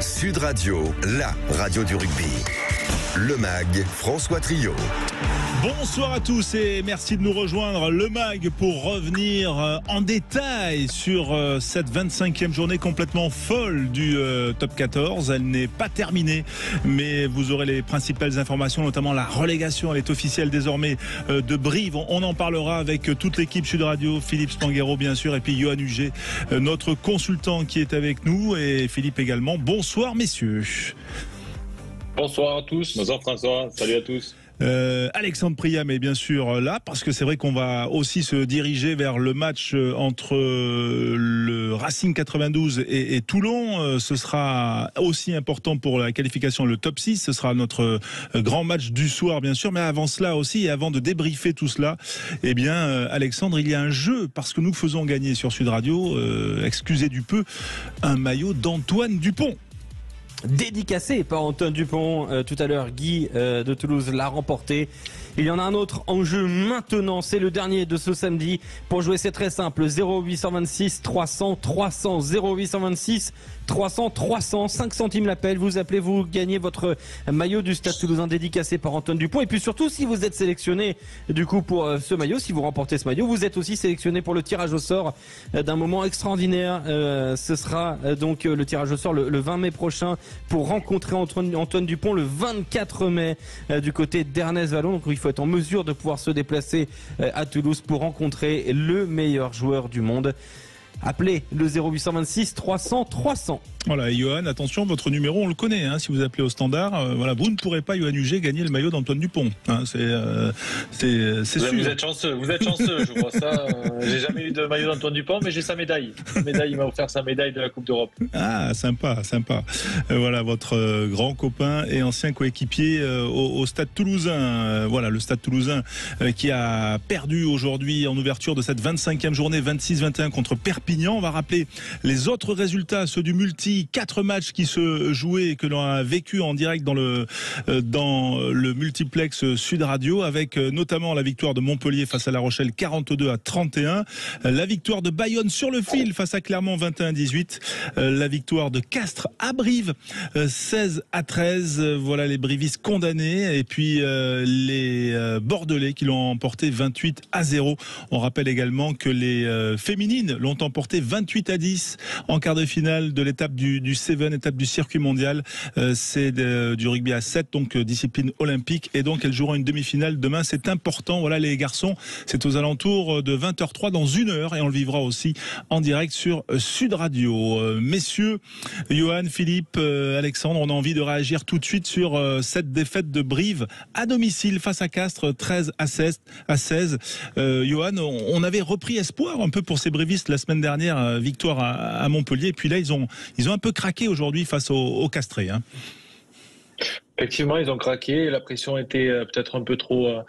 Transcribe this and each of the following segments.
Sud Radio, la radio du rugby. Le MAG, François Trio. Bonsoir à tous et merci de nous rejoindre. Le MAG pour revenir en détail sur cette 25e journée complètement folle du Top 14. Elle n'est pas terminée, mais vous aurez les principales informations, notamment la relégation. Elle est officielle désormais de Brive. On en parlera avec toute l'équipe Sud Radio, Philippe Spanghero bien sûr, et puis Johan Huget, notre consultant qui est avec nous, et Philippe également. Bonsoir messieurs. Bonsoir à tous. Bonsoir François. Salut à tous. Alexandre Priam est bien sûr là parce que c'est vrai qu'on va aussi se diriger vers le match entre le Racing 92 et Toulon. Ce sera aussi important pour la qualification, le top 6. Ce sera notre grand match du soir bien sûr. Mais avant cela aussi, et avant de débriefer tout cela, eh bien Alexandre, il y a un jeu parce que nous faisons gagner sur Sud Radio, excusez du peu, un maillot d'Antoine Dupont. Dédicacé par Antoine Dupont. Tout à l'heure, Guy de Toulouse l'a remporté. Il y en a un autre en jeu maintenant, c'est le dernier de ce samedi. Pour jouer, c'est très simple, 0826 300 300, 0826 300 300, 5 centimes l'appel, vous appelez, vous gagnez votre maillot du Stade Toulousain dédicacé par Antoine Dupont. Et puis surtout, si vous êtes sélectionné du coup pour ce maillot, si vous remportez ce maillot, vous êtes aussi sélectionné pour le tirage au sort d'un moment extraordinaire. Ce sera donc le tirage au sort le 20 mai prochain pour rencontrer Antoine Dupont le 24 mai du côté d'Ernest-Vallon. Donc il faut être en mesure de pouvoir se déplacer à Toulouse pour rencontrer le meilleur joueur du monde. Appelez le 0826 300 300. Voilà, et Johan, attention, votre numéro, on le connaît. Hein, si vous appelez au standard, voilà, vous ne pourrez pas, Johan Huget, gagner le maillot d'Antoine Dupont. Hein, c'est sûr. Vous êtes chanceux, je vois ça. J'ai jamais eu de maillot d'Antoine Dupont, mais j'ai sa médaille. Il m'a offert sa médaille de la Coupe d'Europe. Ah, sympa. Voilà, votre grand copain et ancien coéquipier au Stade Toulousain. Voilà, le Stade Toulousain qui a perdu aujourd'hui en ouverture de cette 25e journée, 26-21 contre Perpignan. On va rappeler les autres résultats, ceux du multi. 4 matchs qui se jouaient et que l'on a vécu en direct dans le multiplex Sud Radio, avec notamment la victoire de Montpellier face à La Rochelle 42-31, la victoire de Bayonne sur le fil face à Clermont 21-18, la victoire de Castres à Brive 16-13. Voilà les brivistes condamnés, et puis les Bordelais qui l'ont emporté 28-0. On rappelle également que les féminines l'ont emporté 28-10 en quart de finale de l'étape du Seven, étape du circuit mondial. C'est du rugby à 7, donc discipline olympique, et donc elles joueront une demi-finale demain. C'est important. Voilà les garçons, c'est aux alentours de 20h03 dans 1 heure, et on le vivra aussi en direct sur Sud Radio. Messieurs, Johan, Philippe, Alexandre, on a envie de réagir tout de suite sur cette défaite de Brive à domicile face à Castres, 13-16. Johan, on avait repris espoir un peu pour ces brivistes la semaine dernière, victoire à Montpellier, et puis là ils ont un peu craqué aujourd'hui face aux Castrés. Hein. Effectivement, ils ont craqué. La pression était peut-être un peu trop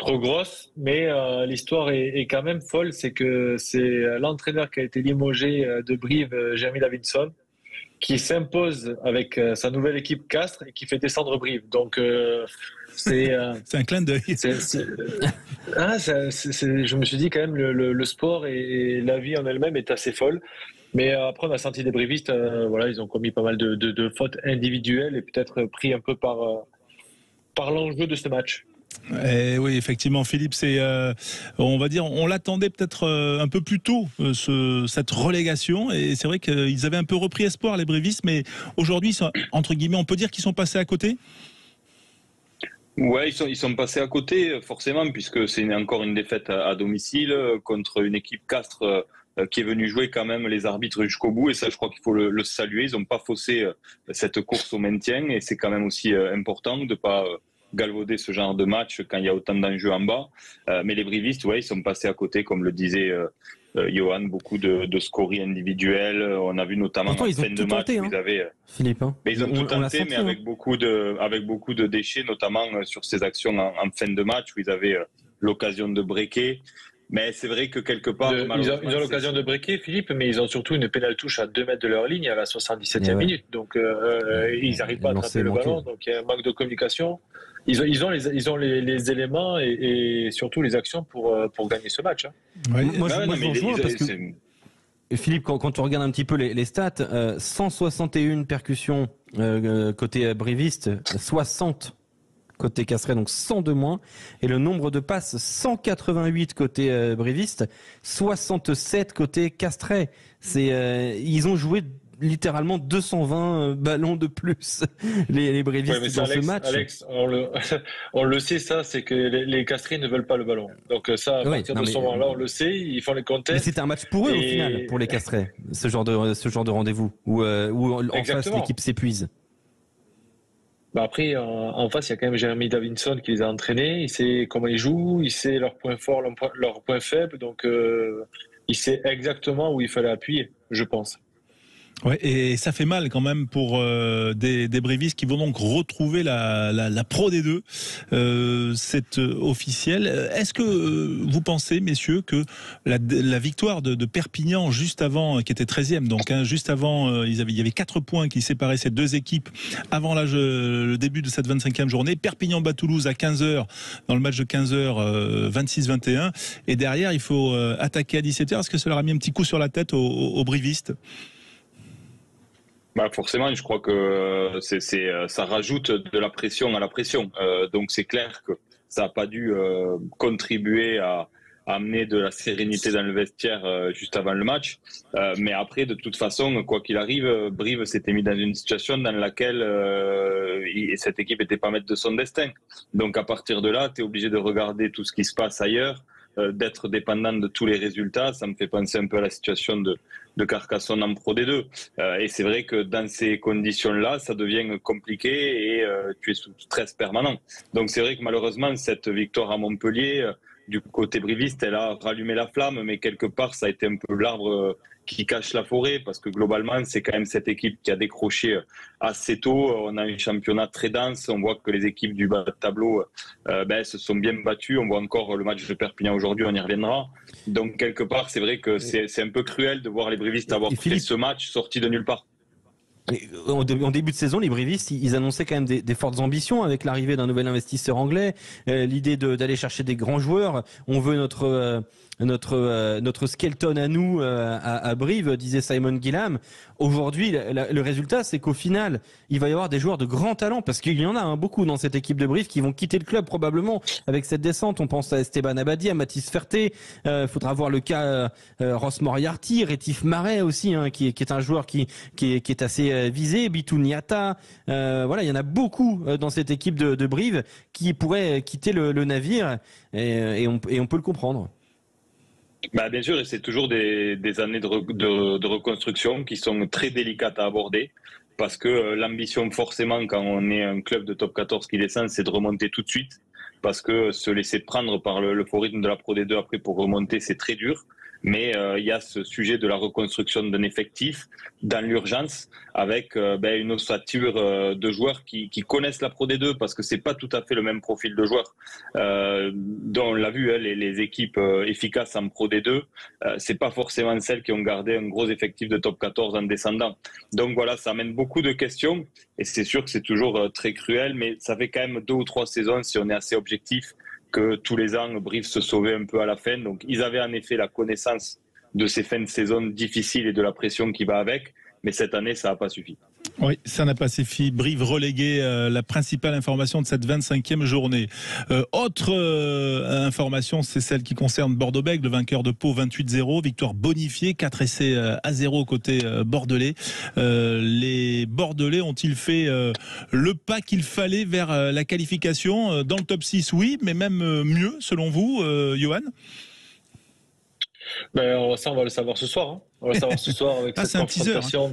grosse, mais l'histoire est quand même folle. C'est que c'est l'entraîneur qui a été limogé de Brive, Jeremy Davidson, qui s'impose avec sa nouvelle équipe Castres et qui fait descendre Brive. Donc c'est un clin d'œil. Je me suis dit quand même le sport et la vie en elle-même est assez folle. Mais après, on a senti des brivistes, voilà, ils ont commis pas mal de fautes individuelles et peut-être pris un peu par l'enjeu de ce match. Et oui, effectivement, Philippe, c'est, on va dire, on l'attendait peut-être un peu plus tôt, cette relégation, et c'est vrai qu'ils avaient un peu repris espoir, les brivistes, mais aujourd'hui, entre guillemets, on peut dire qu'ils sont passés à côté. Ouais, ils sont passés à côté, forcément, puisque c'est encore une défaite à domicile contre une équipe Castres qui est venue jouer quand même les arbitres jusqu'au bout, et ça, je crois qu'il faut le saluer. Ils n'ont pas faussé cette course au maintien, et c'est quand même aussi important de pas galvauder ce genre de match quand il y a autant d'enjeux en bas. Mais les brivistes, ouais, ils sont passés à côté, comme le disait Johan, beaucoup de scories individuelles. On a vu notamment pourtant, en fin de match, ils avaient, Philippe, hein. Mais ils ont tout tenté, senti, mais avec beaucoup de déchets, notamment sur ces actions en fin de match où ils avaient l'occasion de breaker. Mais c'est vrai que quelque part... Ils ont l'occasion de breaker, Philippe, mais ils ont surtout une pénale touche à 2 mètres de leur ligne à la 77e minute. Donc, ils n'arrivent pas à attraper le ballon. Donc, il y a un manque de communication. Ils ont les éléments et surtout les actions pour gagner ce match. Hein. Oui. Moi, je rejoins parce que... Philippe, quand on regarde un petit peu les stats, 161 percussions côté briviste, 60 côté Castrais, donc 100 de moins. Et le nombre de passes, 188 côté briviste, 67 côté Castrais. Ils ont joué littéralement 220 ballons de plus, les brévistes dans ce match. Alex, on le sait, ça, c'est que les Castrés ne veulent pas le ballon. Donc ça, à partir de ce moment-là, on le sait, ils font les contests. Mais c'était un match pour eux, au final, pour les Castrés, ce genre de rendez-vous, où en face, l'équipe s'épuise. Après, en face, il y a quand même Jeremy Davinson qui les a entraînés. Il sait comment ils jouent, il sait leurs points forts, leurs points faibles. Donc, il sait exactement où il fallait appuyer, je pense. Ouais, et ça fait mal quand même pour des brévistes qui vont donc retrouver la Pro D2, c'est officiel. Est-ce que vous pensez, messieurs, que la victoire de Perpignan juste avant, qui était 13e, donc juste avant, il y avait 4 points qui séparaient ces deux équipes avant le début de cette 25e journée. Perpignan bat Toulouse à 15h, dans le match de 15h, 26-21. Et derrière, il faut attaquer à 17h. Est-ce que ça leur a mis un petit coup sur la tête aux brévistes ? Forcément, je crois que ça rajoute de la pression à la pression. Donc c'est clair que ça n'a pas dû contribuer à amener de la sérénité dans le vestiaire juste avant le match. Mais après, de toute façon, quoi qu'il arrive, Brive s'était mis dans une situation dans laquelle cette équipe n'était pas maître de son destin. Donc à partir de là, tu es obligé de regarder tout ce qui se passe ailleurs, d'être dépendant de tous les résultats. Ça me fait penser un peu à la situation de Carcassonne en Pro D2. Et c'est vrai que dans ces conditions-là, ça devient compliqué et tu es sous stress permanent. Donc c'est vrai que malheureusement, cette victoire à Montpellier, du côté briviste, elle a rallumé la flamme, mais quelque part, ça a été un peu l'arbre qui cache la forêt, parce que globalement, c'est quand même cette équipe qui a décroché assez tôt. On a un championnat très dense. On voit que les équipes du bas de tableau se sont bien battues. On voit encore le match de Perpignan aujourd'hui, on y reviendra. Donc, quelque part, c'est vrai que c'est un peu cruel de voir les brivistes avoir fait ce match sorti de nulle part. En début de saison, les brévistes, ils annonçaient quand même des fortes ambitions avec l'arrivée d'un nouvel investisseur anglais, l'idée d'aller chercher des grands joueurs. On veut notre skeleton à nous à Brive, disait Simon Gillam. Aujourd'hui, le résultat, c'est qu'au final, il va y avoir des joueurs de grand talent, parce qu'il y en a beaucoup dans cette équipe de Brive qui vont quitter le club probablement avec cette descente. On pense à Esteban Abadi, à Mathis Ferté. Faudra voir le cas Ross Moriarty, Rétif Marais aussi, qui est un joueur qui est assez visé. Bitou Niata. Voilà, il y en a beaucoup dans cette équipe de Brive qui pourraient quitter le navire et on peut le comprendre. Bien sûr, et c'est toujours des années de reconstruction qui sont très délicates à aborder, parce que l'ambition, forcément, quand on est un club de top 14 qui descend, c'est de remonter tout de suite, parce que se laisser prendre par le faux rythme de la Pro D2 après pour remonter, c'est très dur. Mais il y a ce sujet de la reconstruction d'un effectif dans l'urgence, avec une ossature de joueurs qui connaissent la Pro D2, parce que c'est pas tout à fait le même profil de joueurs. Dont on l'a vu, les équipes efficaces en Pro D2, c'est pas forcément celles qui ont gardé un gros effectif de top 14 en descendant. Donc voilà, ça amène beaucoup de questions, et c'est sûr que c'est toujours très cruel, mais ça fait quand même 2 ou 3 saisons, si on est assez objectif, que tous les ans, Brive se sauvait un peu à la fin. Donc, ils avaient en effet la connaissance de ces fins de saison difficiles et de la pression qui va avec. Mais cette année, ça n'a pas suffi. Oui, ça n'a pas suffi. Brive relégué, la principale information de cette 25e journée. Autre information, c'est celle qui concerne Bordeaux-Bègles, le vainqueur de Pau 28-0, victoire bonifiée, 4 essais à 0 côté bordelais. Les Bordelais ont-ils fait le pas qu'il fallait vers la qualification dans le top 6? Oui, mais même mieux, selon vous, Johan? Ça, on va le savoir ce soir. On va le savoir ce soir avec cette confrontation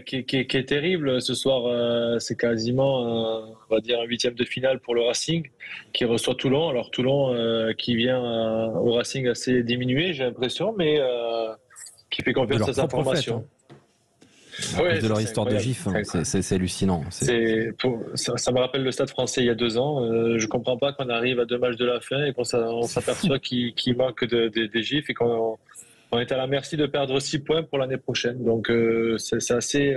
qui est terrible. Ce soir, c'est quasiment, on va dire, un 8e de finale pour le Racing qui reçoit Toulon. Alors Toulon qui vient au Racing assez diminué, j'ai l'impression, mais qui fait confiance à sa formation. De leur histoire de GIF, c'est hallucinant. Ça me rappelle le Stade Français il y a 2 ans. Je comprends pas qu'on arrive à 2 matchs de la fin et qu'on s'aperçoit qu'il manque des GIFs et qu'on est à la merci de perdre 6 points pour l'année prochaine. Donc c'est assez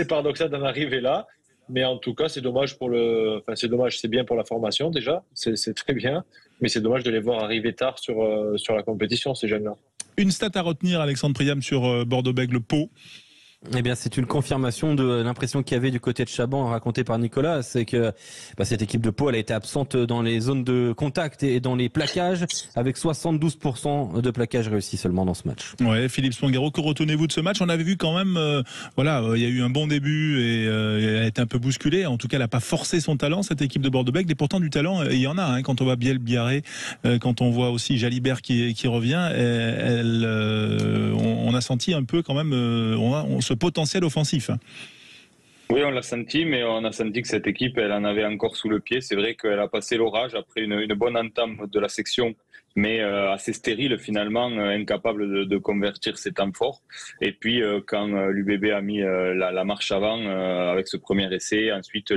paradoxal d'en arriver là. Mais en tout cas, c'est dommage c'est bien pour la formation déjà, c'est très bien. Mais c'est dommage de les voir arriver tard sur la compétition, ces jeunes-là. Une stat à retenir, Alexandre Priam, sur Bordeaux-Bègles Pau. Eh bien, c'est une confirmation de l'impression qu'il y avait du côté de Chaban, racontée par Nicolas. C'est que cette équipe de Pau, elle a été absente dans les zones de contact et dans les plaquages, avec 72% de plaquages réussis seulement dans ce match. Ouais, Philippe Sponguero, que retenez-vous de ce match? On avait vu quand même, il y a eu un bon début et elle a été un peu bousculée. En tout cas, elle n'a pas forcé son talent, cette équipe de Bordeaux-Bègles. Et pourtant, du talent, il y en a. Hein, quand on voit Biel Biarré, quand on voit aussi Jalibert qui revient, on a senti un peu quand même ce potentiel offensif. Hein. Oui, on l'a senti, mais on a senti que cette équipe, elle en avait encore sous le pied. C'est vrai qu'elle a passé l'orage après une bonne entame de la section, mais assez stérile finalement, incapable de convertir ses temps forts. Et puis quand l'UBB a mis la marche avant avec ce premier essai, ensuite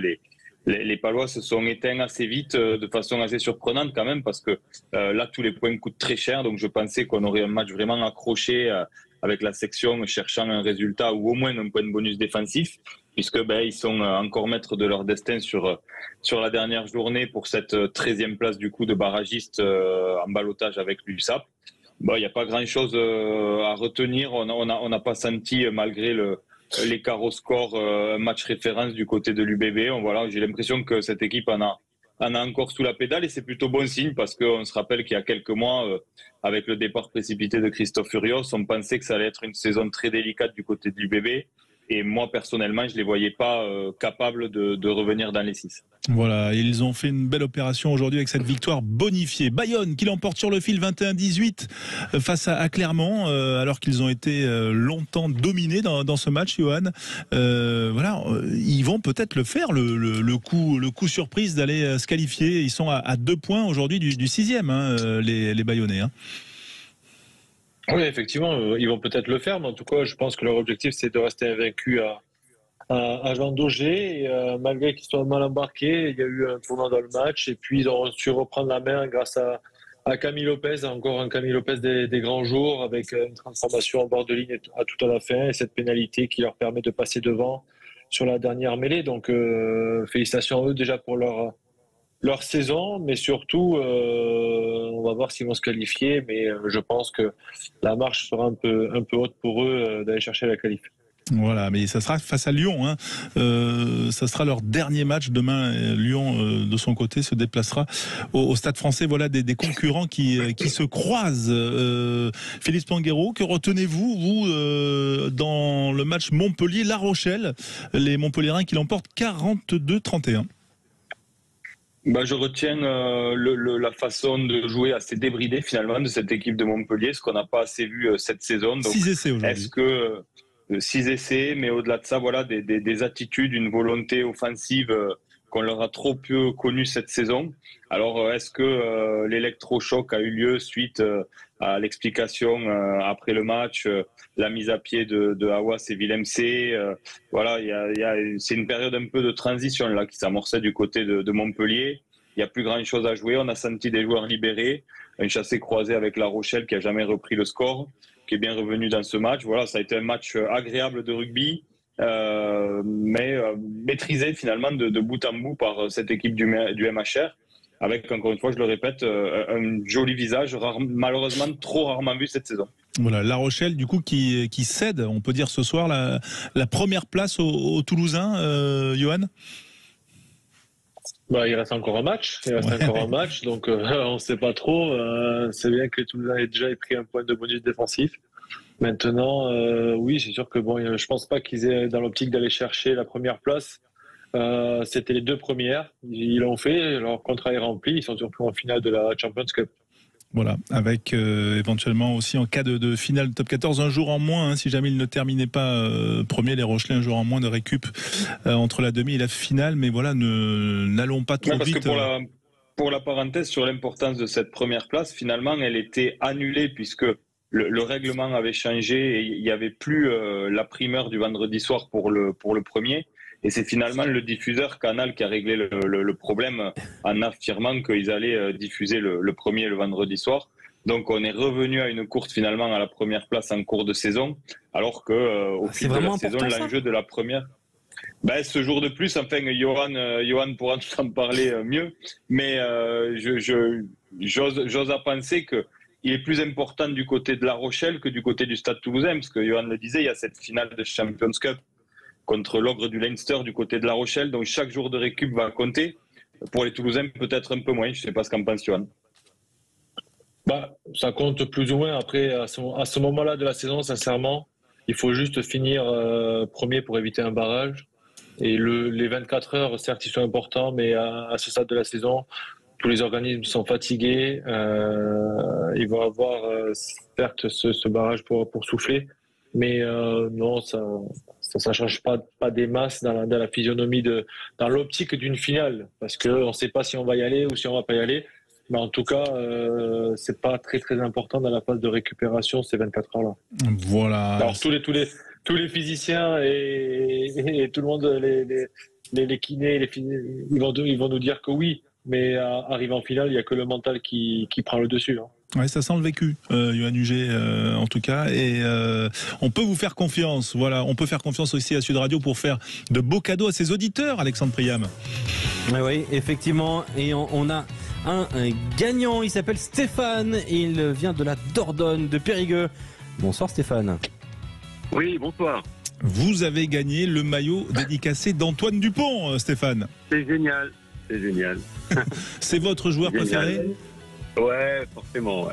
les Palois se sont éteints assez vite, de façon assez surprenante quand même, parce que là tous les points coûtent très cher. Donc je pensais qu'on aurait un match vraiment accroché avec la section, cherchant un résultat ou au moins un point de bonus défensif, puisque ils sont encore maîtres de leur destin sur la dernière journée pour cette 13e place du coup de barragiste en ballottage avec l'USAP. Il n'y a pas grand-chose à retenir. On n'a pas senti, malgré l'écart au score, un match référence du côté de l'UBB. Voilà, j'ai l'impression que cette équipe en a encore sous la pédale, et c'est plutôt bon signe, parce qu'on se rappelle qu'il y a quelques mois, avec le départ précipité de Christophe Furios, on pensait que ça allait être une saison très délicate du côté de l'UBB. Et moi, personnellement, je ne les voyais pas capables de revenir dans les 6. Voilà, ils ont fait une belle opération aujourd'hui avec cette victoire bonifiée. Bayonne qui l'emporte sur le fil 21-18 face à Clermont, alors qu'ils ont été longtemps dominés dans ce match, Johan. Ils vont peut-être le faire, le coup surprise d'aller se qualifier. Ils sont à 2 points aujourd'hui du 6e, les Bayonnais. Hein. Oui, effectivement, ils vont peut-être le faire, mais en tout cas, je pense que leur objectif, c'est de rester invaincus à Jean Daugé. Et, malgré qu'ils soient mal embarqués, il y a eu un tournant dans le match, et puis ils ont su reprendre la main grâce à Camille Lopez, encore un Camille Lopez des grands jours, avec une transformation en bord de ligne tout à la fin, et cette pénalité qui leur permet de passer devant sur la dernière mêlée. Donc, félicitations à eux déjà pour leur saison, mais surtout, on va voir s'ils vont se qualifier, mais je pense que la marche sera un peu haute pour eux d'aller chercher la qualif. Voilà, mais ça sera face à Lyon. Hein. Ça sera leur dernier match demain. Lyon, de son côté, se déplacera au Stade Français. Voilà des concurrents qui se croisent. Philippe Sponguero, que retenez-vous, vous, dans le match Montpellier-La Rochelle, les Montpelliérains qui l'emportent 42-31? Je retiens la façon de jouer assez débridée finalement de cette équipe de Montpellier, ce qu'on n'a pas assez vu cette saison. Donc, 6 essais aujourd'hui. Est-ce que 6 essais, mais au-delà de ça, voilà, des attitudes, une volonté offensive qu'on leur a trop peu connue cette saison. Alors, est-ce que l'électrochoc a eu lieu suite à l'explication après le match, la mise à pied de Hawass et Villemc? Voilà, c'est une période un peu de transition là qui s'amorçait du côté de Montpellier. Il n'y a plus grand-chose à jouer. On a senti des joueurs libérés, un chassé-croisé avec La Rochelle qui a jamais repris le score, qui est bien revenu dans ce match. Voilà, ça a été un match agréable de rugby, mais maîtrisé finalement de bout en bout par cette équipe du MHR, avec, encore une fois, je le répète, un joli visage, malheureusement trop rarement vu cette saison. Voilà, La Rochelle, du coup, qui cède, on peut dire ce soir, la première place aux Toulousains, Johan. Il reste encore un match. Donc on ne sait pas trop. C'est bien que les Toulousains aient déjà pris un point de bonus défensif. Maintenant, oui, c'est sûr que je pense pas qu'ils aient dans l'optique d'aller chercher la première place. C'était les 2 premières. Ils l'ont fait. Leur contrat est rempli. Ils sont surtout en finale de la Champions Cup. Voilà, avec éventuellement aussi en cas de finale top 14, un jour en moins, si jamais ils ne terminaient pas premier, les Rochelais, un jour en moins de récup entre la demi et la finale. Mais voilà, n'allons pas trop vite. Que pour la parenthèse sur l'importance de cette première place, finalement, elle était annulée puisque le règlement avait changé et il n'y avait plus la primeur du vendredi soir pour le premier. Et c'est finalement le diffuseur Canal qui a réglé le problème en affirmant qu'ils allaient diffuser le premier le vendredi soir. Donc on est revenu à une course finalement à la première place en cours de saison, alors que au fil de la saison, l'enjeu de la première... ce jour de plus, enfin, Johan pourra nous en parler mieux, mais j'ose à penser que il est plus important du côté de La Rochelle que du côté du Stade Toulousain, parce que Johan le disait, il y a cette finale de Champions Cup contre l'Ogre du Leinster du côté de La Rochelle, donc chaque jour de récup va compter. Pour les Toulousains, peut-être un peu moins, je ne sais pas ce qu'en pense Johan. Ça compte plus ou moins. Après, à ce moment-là de la saison, sincèrement, il faut juste finir premier pour éviter un barrage. Et les 24 heures, certes, ils sont importants, mais à ce stade de la saison, tous les organismes sont fatigués. Ils vont avoir, certes, ce barrage pour souffler. Mais non, ça change pas des masses dans la physionomie, dans l'optique d'une finale. Parce qu'on ne sait pas si on va y aller ou si on ne va pas y aller. Mais en tout cas, c'est pas très très important dans la phase de récupération ces 24 heures-là. Voilà. Alors tous les physiciens et tout le monde, les kinés, ils vont nous dire que oui, mais arrivé en finale, il y a que le mental qui prend le dessus. Hein. Ouais, ça sent le vécu, Johan Huget, en tout cas, et on peut vous faire confiance. Voilà, on peut faire confiance aussi à Sud Radio pour faire de beaux cadeaux à ses auditeurs, Alexandre Priam. Oui, effectivement, et on a un gagnant, il s'appelle Stéphane, il vient de la Dordogne, de Périgueux. Bonsoir Stéphane. Oui, bonsoir. Vous avez gagné le maillot dédicacé d'Antoine Dupont, Stéphane. C'est génial, c'est génial. C'est votre joueur préféré ? Ouais, forcément,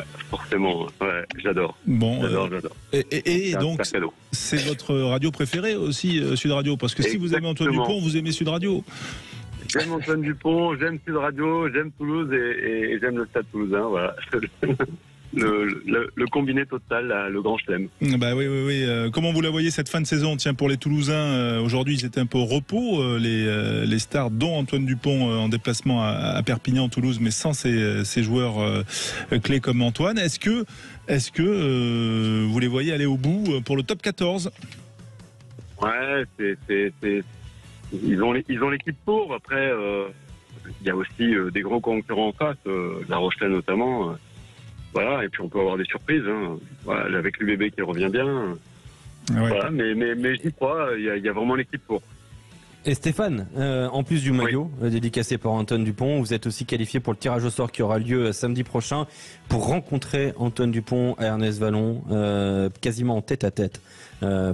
ouais, j'adore. Bon, j'adore. Et donc, c'est votre radio préférée aussi, Sud Radio, parce que si vous aimez Antoine Dupont, vous aimez Sud Radio. J'aime Antoine Dupont, j'aime Sud Radio, j'aime Toulouse et j'aime le Stade Toulousain, voilà. Le combiné total, là, le grand chelem. Bah oui. Comment vous la voyez cette fin de saison ? Tiens, pour les Toulousains, aujourd'hui, ils étaient un peu au repos, les stars, dont Antoine Dupont en déplacement à Perpignan, Toulouse, mais sans ces joueurs clés comme Antoine. Est-ce que vous les voyez aller au bout pour le top 14 ? Ouais, ils ont l'équipe pour. Après, il y a aussi des gros concurrents en face, La Rochelle notamment. Voilà, et puis on peut avoir des surprises. Hein. Voilà, avec l'UBB qui revient bien. Ouais. Voilà, mais j'y crois, il y a vraiment l'équipe pour. Et Stéphane, en plus du maillot dédicacé par Antoine Dupont, vous êtes aussi qualifié pour le tirage au sort qui aura lieu samedi prochain pour rencontrer Antoine Dupont à Ernest Vallon, quasiment en tête à tête,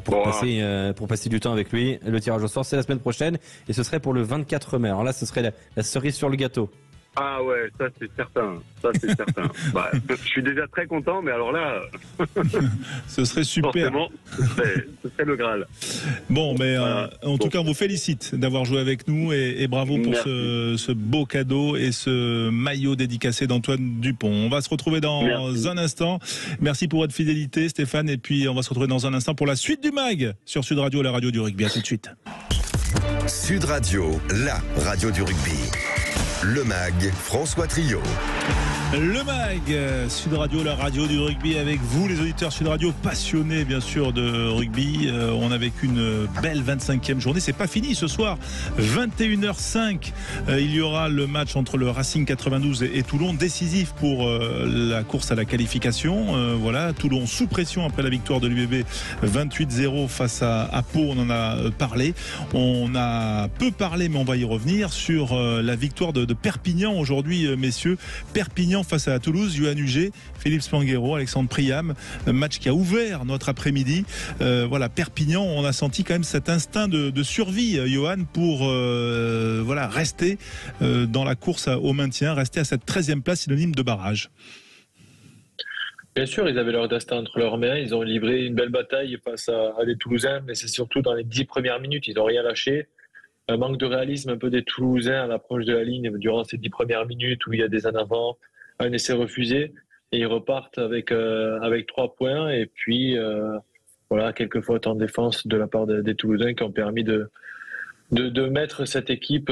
pour passer du temps avec lui. Le tirage au sort, c'est la semaine prochaine et ce serait pour le 24 mai. Alors là, ce serait la cerise sur le gâteau. Ah ouais, ça c'est certain. Je suis déjà très content, mais alors là, ce serait super. Forcément, ce serait le Graal. Bon, mais en tout cas, on vous félicite d'avoir joué avec nous et bravo pour ce beau cadeau et ce maillot dédicacé d'Antoine Dupont. On va se retrouver dans un instant. Merci pour votre fidélité, Stéphane, et puis on va se retrouver dans un instant pour la suite du MAG sur Sud Radio, la radio du rugby. À tout de suite. Sud Radio, la radio du rugby. Le MAG, François Trio. Le MAG, Sud Radio, la radio du rugby, avec vous les auditeurs Sud Radio passionnés bien sûr de rugby. On a vécu une belle 25e journée, c'est pas fini ce soir, 21h05, il y aura le match entre le Racing 92 et Toulon, décisif pour la course à la qualification. Voilà, Toulon sous pression après la victoire de l'UBB 28-0 face à Pau, on en a parlé. On a peu parlé, mais on va y revenir sur la victoire de Perpignan aujourd'hui, messieurs. Perpignan face à Toulouse, Johan Huget, Philippe Spanghero, Alexandre Priam, match qui a ouvert notre après-midi. Voilà, Perpignan, on a senti quand même cet instinct de survie, Johan, pour rester dans la course au maintien, rester à cette 13e place synonyme de barrage. Bien sûr, ils avaient leur destin entre leurs mains, ils ont livré une belle bataille face à des Toulousains, mais c'est surtout dans les 10 premières minutes, ils n'ont rien lâché. Un manque de réalisme un peu des Toulousains à l'approche de la ligne durant ces 10 premières minutes où il y a des en avant, un essai refusé, et ils repartent avec 3 points, et puis quelques fautes en défense de la part des Toulousains qui ont permis de mettre cette équipe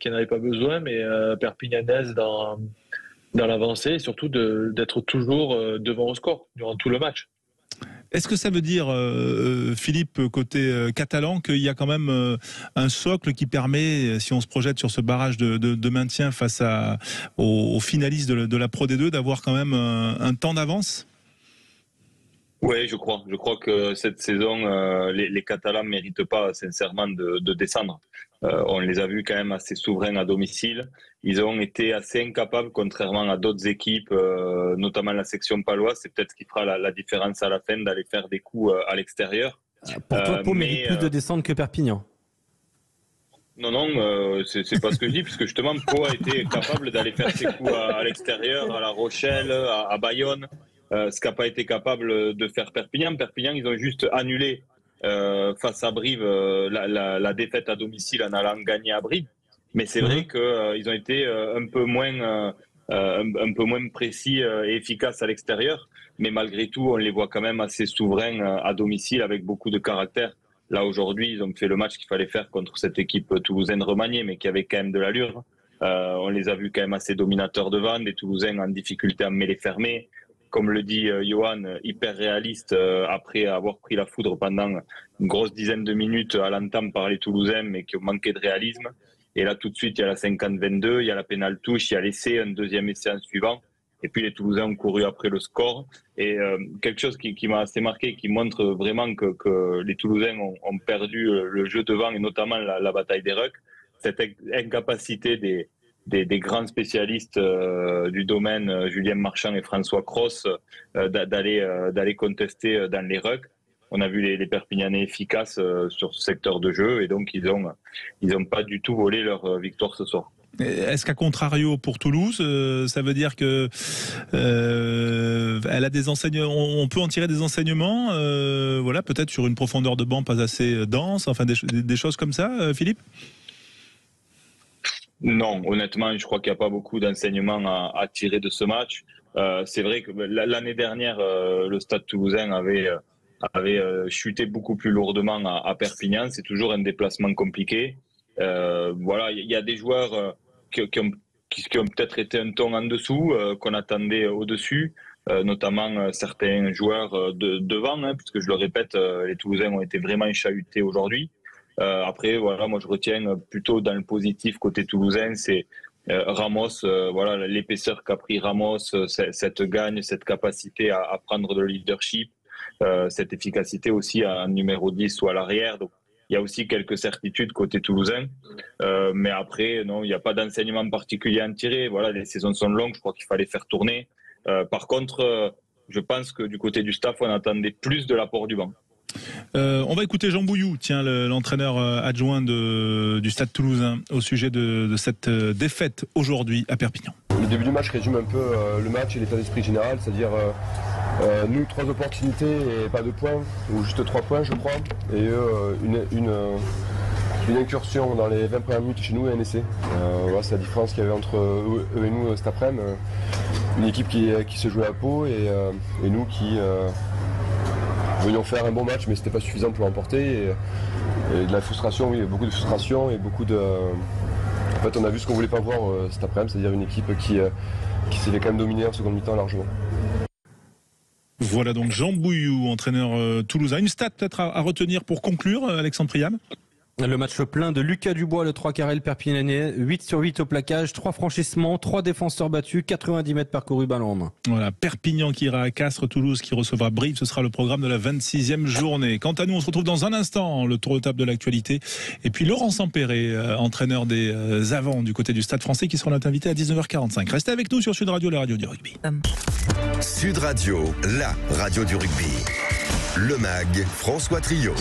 qui n'avait pas besoin, mais perpignanaise dans l'avancée, et surtout d'être toujours devant au score durant tout le match. Est-ce que ça veut dire, Philippe, côté catalan, qu'il y a quand même un socle qui permet, si on se projette sur ce barrage de maintien face aux finalistes de la Pro D2, d'avoir quand même un temps d'avance ? Oui, je crois. Je crois que cette saison, les Catalans ne méritent pas sincèrement de descendre. On les a vus quand même assez souverains à domicile. Ils ont été assez incapables, contrairement à d'autres équipes, notamment la section paloise. C'est peut-être ce qui fera la différence à la fin, d'aller faire des coups à l'extérieur. Pour toi, Pau mérite plus de descendre que Perpignan. Non, non, c'est pas ce que je dis, puisque justement, Pau a été capable d'aller faire ses coups à l'extérieur, à La Rochelle, à Bayonne, ce qu'a pas été capable de faire Perpignan. Perpignan, ils ont juste annulé face à Brive la défaite à domicile en allant gagner à Brive. Mais c'est vrai qu'ils ont été un peu moins précis et efficaces à l'extérieur. Mais malgré tout, on les voit quand même assez souverains à domicile, avec beaucoup de caractère. Là, aujourd'hui, ils ont fait le match qu'il fallait faire contre cette équipe toulousaine remaniée, mais qui avait quand même de l'allure. On les a vus quand même assez dominateurs devant, des Toulousains en difficulté à mêler fermé. Comme le dit Johan, hyper réaliste après avoir pris la foudre pendant une grosse dizaine de minutes à l'entame par les Toulousains, mais qui ont manqué de réalisme. Et là, tout de suite, il y a la 50-22, il y a la pénale touche, il y a l'essai, un deuxième essai en suivant. Et puis les Toulousains ont couru après le score. Et quelque chose qui m'a assez marqué, qui montre vraiment que les Toulousains ont perdu le jeu devant, et notamment la bataille des rucks, cette incapacité des grands spécialistes du domaine, Julien Marchand et François Cros, d'aller contester dans les rucks. On a vu les Perpignanais efficaces sur ce secteur de jeu, et donc ils ont pas du tout volé leur victoire ce soir. Est-ce qu'à contrario pour Toulouse, ça veut dire que elle a des enseignements, on peut en tirer des enseignements, voilà, peut-être sur une profondeur de banc pas assez dense, enfin des choses comme ça, Philippe? Non, honnêtement, je crois qu'il n'y a pas beaucoup d'enseignements à tirer de ce match. C'est vrai que l'année dernière, le Stade Toulousain avait chuté beaucoup plus lourdement à Perpignan. C'est toujours un déplacement compliqué. Voilà, il y a des joueurs qui ont peut-être été un ton en dessous, qu'on attendait au-dessus, notamment certains joueurs devant, hein, puisque je le répète, les Toulousains ont été vraiment chahutés aujourd'hui. Après, voilà, moi je retiens plutôt dans le positif côté toulousain, c'est Ramos, voilà, l'épaisseur qu'a pris Ramos, cette gagne, cette capacité à prendre de leadership, cette efficacité aussi en numéro 10 ou à l'arrière. Donc, il y a aussi quelques certitudes côté toulousain. Mais après, non, il n'y a pas d'enseignement particulier à en tirer. Voilà, les saisons sont longues, je crois qu'il fallait faire tourner. Par contre, je pense que du côté du staff, on attendait plus de l'apport du banc. On va écouter Jean Bouilloux, tiens, l'entraîneur adjoint du Stade Toulousain, au sujet de cette défaite aujourd'hui à Perpignan. Le début du match résume un peu le match et l'état d'esprit général, c'est-à-dire nous 3 opportunités et pas de points, ou juste 3 points je crois, et eux une incursion dans les 20 premières minutes chez nous et un essai. Voilà, c'est la différence qu'il y avait entre eux et nous cet après-midi. Une équipe qui se jouait à Pau et nous qui venions faire un bon match, mais c'était pas suffisant pour l'emporter. Et de la frustration, oui, beaucoup de frustration et beaucoup de... En fait, on a vu ce qu'on voulait pas voir cet après-midi, c'est-à-dire une équipe qui s'est fait quand même dominer en seconde mi-temps largement. Voilà donc Jean Bouilloux, entraîneur toulousain. Une stat peut-être à retenir pour conclure, Alexandre Priam? Le match plein de Lucas Dubois, le 3 carré, le Perpignanais, 8 sur 8 au plaquage, 3 franchissements, 3 défenseurs battus, 90 mètres parcourus ballon en main. Voilà, Perpignan qui ira à Castres, Toulouse qui recevra Brive, ce sera le programme de la 26e journée. Quant à nous, on se retrouve dans un instant, le tour de table de l'actualité. Et puis Laurent Sampéré, entraîneur des avants du côté du Stade Français, qui sera notre invité à 19h45. Restez avec nous sur Sud Radio, la radio du rugby. Sud Radio, la radio du rugby. Le MAG, François Trio.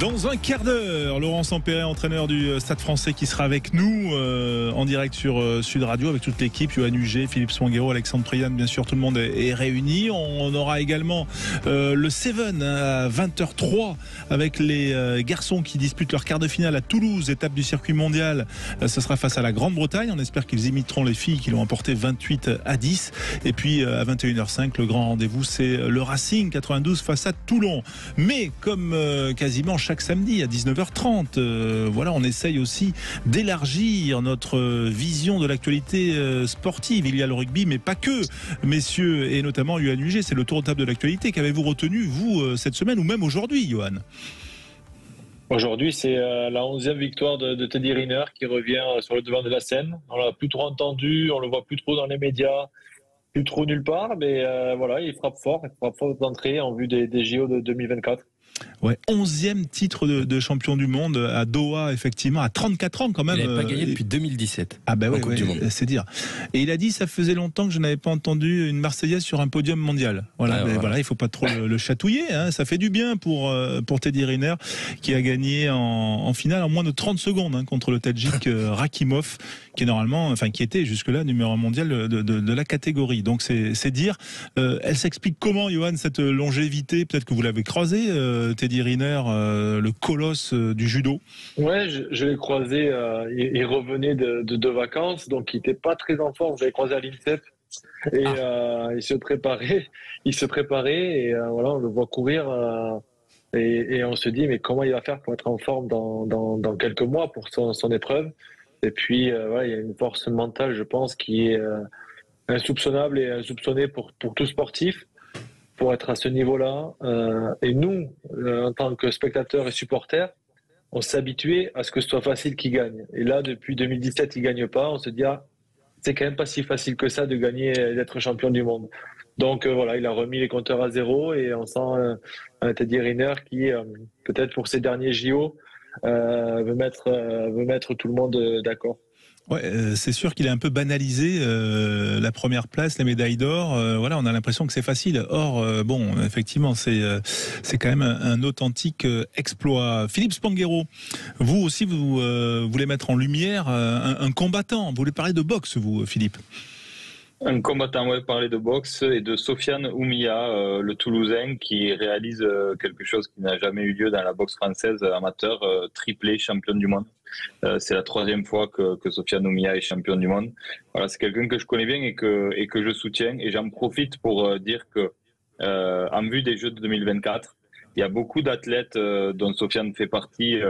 Dans un quart d'heure, Laurent Sampéré, entraîneur du Stade Français, qui sera avec nous en direct sur Sud Radio avec toute l'équipe, Johan Huget, Philippe Swangero, Alexandre Priam, bien sûr, tout le monde est réuni. On aura également le Seven à 20h03 avec les garçons qui disputent leur quart de finale à Toulouse, étape du circuit mondial. Ce sera face à la Grande-Bretagne. On espère qu'ils imiteront les filles qui l'ont emporté 28-10. Et puis à 21h05, le grand rendez-vous, c'est le Racing 92 face à Toulon. Mais comme quasiment chaque samedi à 19h30. Voilà, on essaye aussi d'élargir notre vision de l'actualité sportive. Il y a le rugby, mais pas que, messieurs, et notamment Johan Huget. C'est le tour de table de l'actualité. Qu'avez-vous retenu, vous, cette semaine, ou même aujourd'hui, Johan? Aujourd'hui, c'est la 11e victoire de Teddy Riner qui revient sur le devant de la scène. On l'a plus trop entendu, on le voit plus trop dans les médias. plus trop nulle part, mais voilà, il frappe fort d'entrée en vue des JO de 2024. Ouais, 11e titre de champion du monde à Doha, effectivement, à 34 ans quand même. Il n'avait pas gagné depuis 2017. Ah bah en ouais, Coupe du Monde. C'est dire. Et il a dit, ça faisait longtemps que je n'avais pas entendu une Marseillaise sur un podium mondial. Voilà, voilà, il faut pas trop le chatouiller. Hein. Ça fait du bien pour Teddy Riner, qui a gagné en finale en moins de 30 secondes contre le Tadjik Rakimov, qui est normalement, enfin qui était jusque-là numéro 1 mondial de la catégorie. Donc c'est dire. Elle s'explique comment, Johan, cette longévité? Peut-être que vous l'avez croisé, Teddy Riner, le colosse du judo. Ouais, je l'ai croisé. Il revenait de vacances, donc il n'était pas très en forme. Je l'ai croisé à l'INSEP et il se préparait. Et voilà, on le voit courir et on se dit mais comment il va faire pour être en forme dans quelques mois pour son épreuve. Et puis voilà, il y a une force mentale, je pense, qui est insoupçonnable et insoupçonnée pour tout sportif. Pour être à ce niveau-là. Et nous, en tant que spectateurs et supporters, on s'est habitué à ce que ce soit facile qu'il gagne. Et là, depuis 2017, il gagne pas. On se dit, c'est quand même pas si facile que ça de gagner et d'être champion du monde. Donc voilà, il a remis les compteurs à zéro et on sent un Teddy Riner qui, peut-être pour ses derniers JO, veut mettre tout le monde d'accord. Ouais, c'est sûr qu'il a un peu banalisé la première place, les médailles d'or. Voilà, on a l'impression que c'est facile. Or, bon, effectivement, c'est quand même un authentique exploit. Philippe Spanghero, vous aussi, vous voulez mettre en lumière un combattant. Vous voulez parler de boxe, vous, Philippe? Un combattant, ouais, parler de boxe et de Sofiane Oumia, le Toulousain, qui réalise quelque chose qui n'a jamais eu lieu dans la boxe française amateur, triplé champion du monde. C'est la 3e fois que Sofiane Oumia est champion du monde. Voilà, c'est quelqu'un que je connais bien et que je soutiens. Et j'en profite pour dire que, en vue des Jeux de 2024, il y a beaucoup d'athlètes dont Sofiane fait partie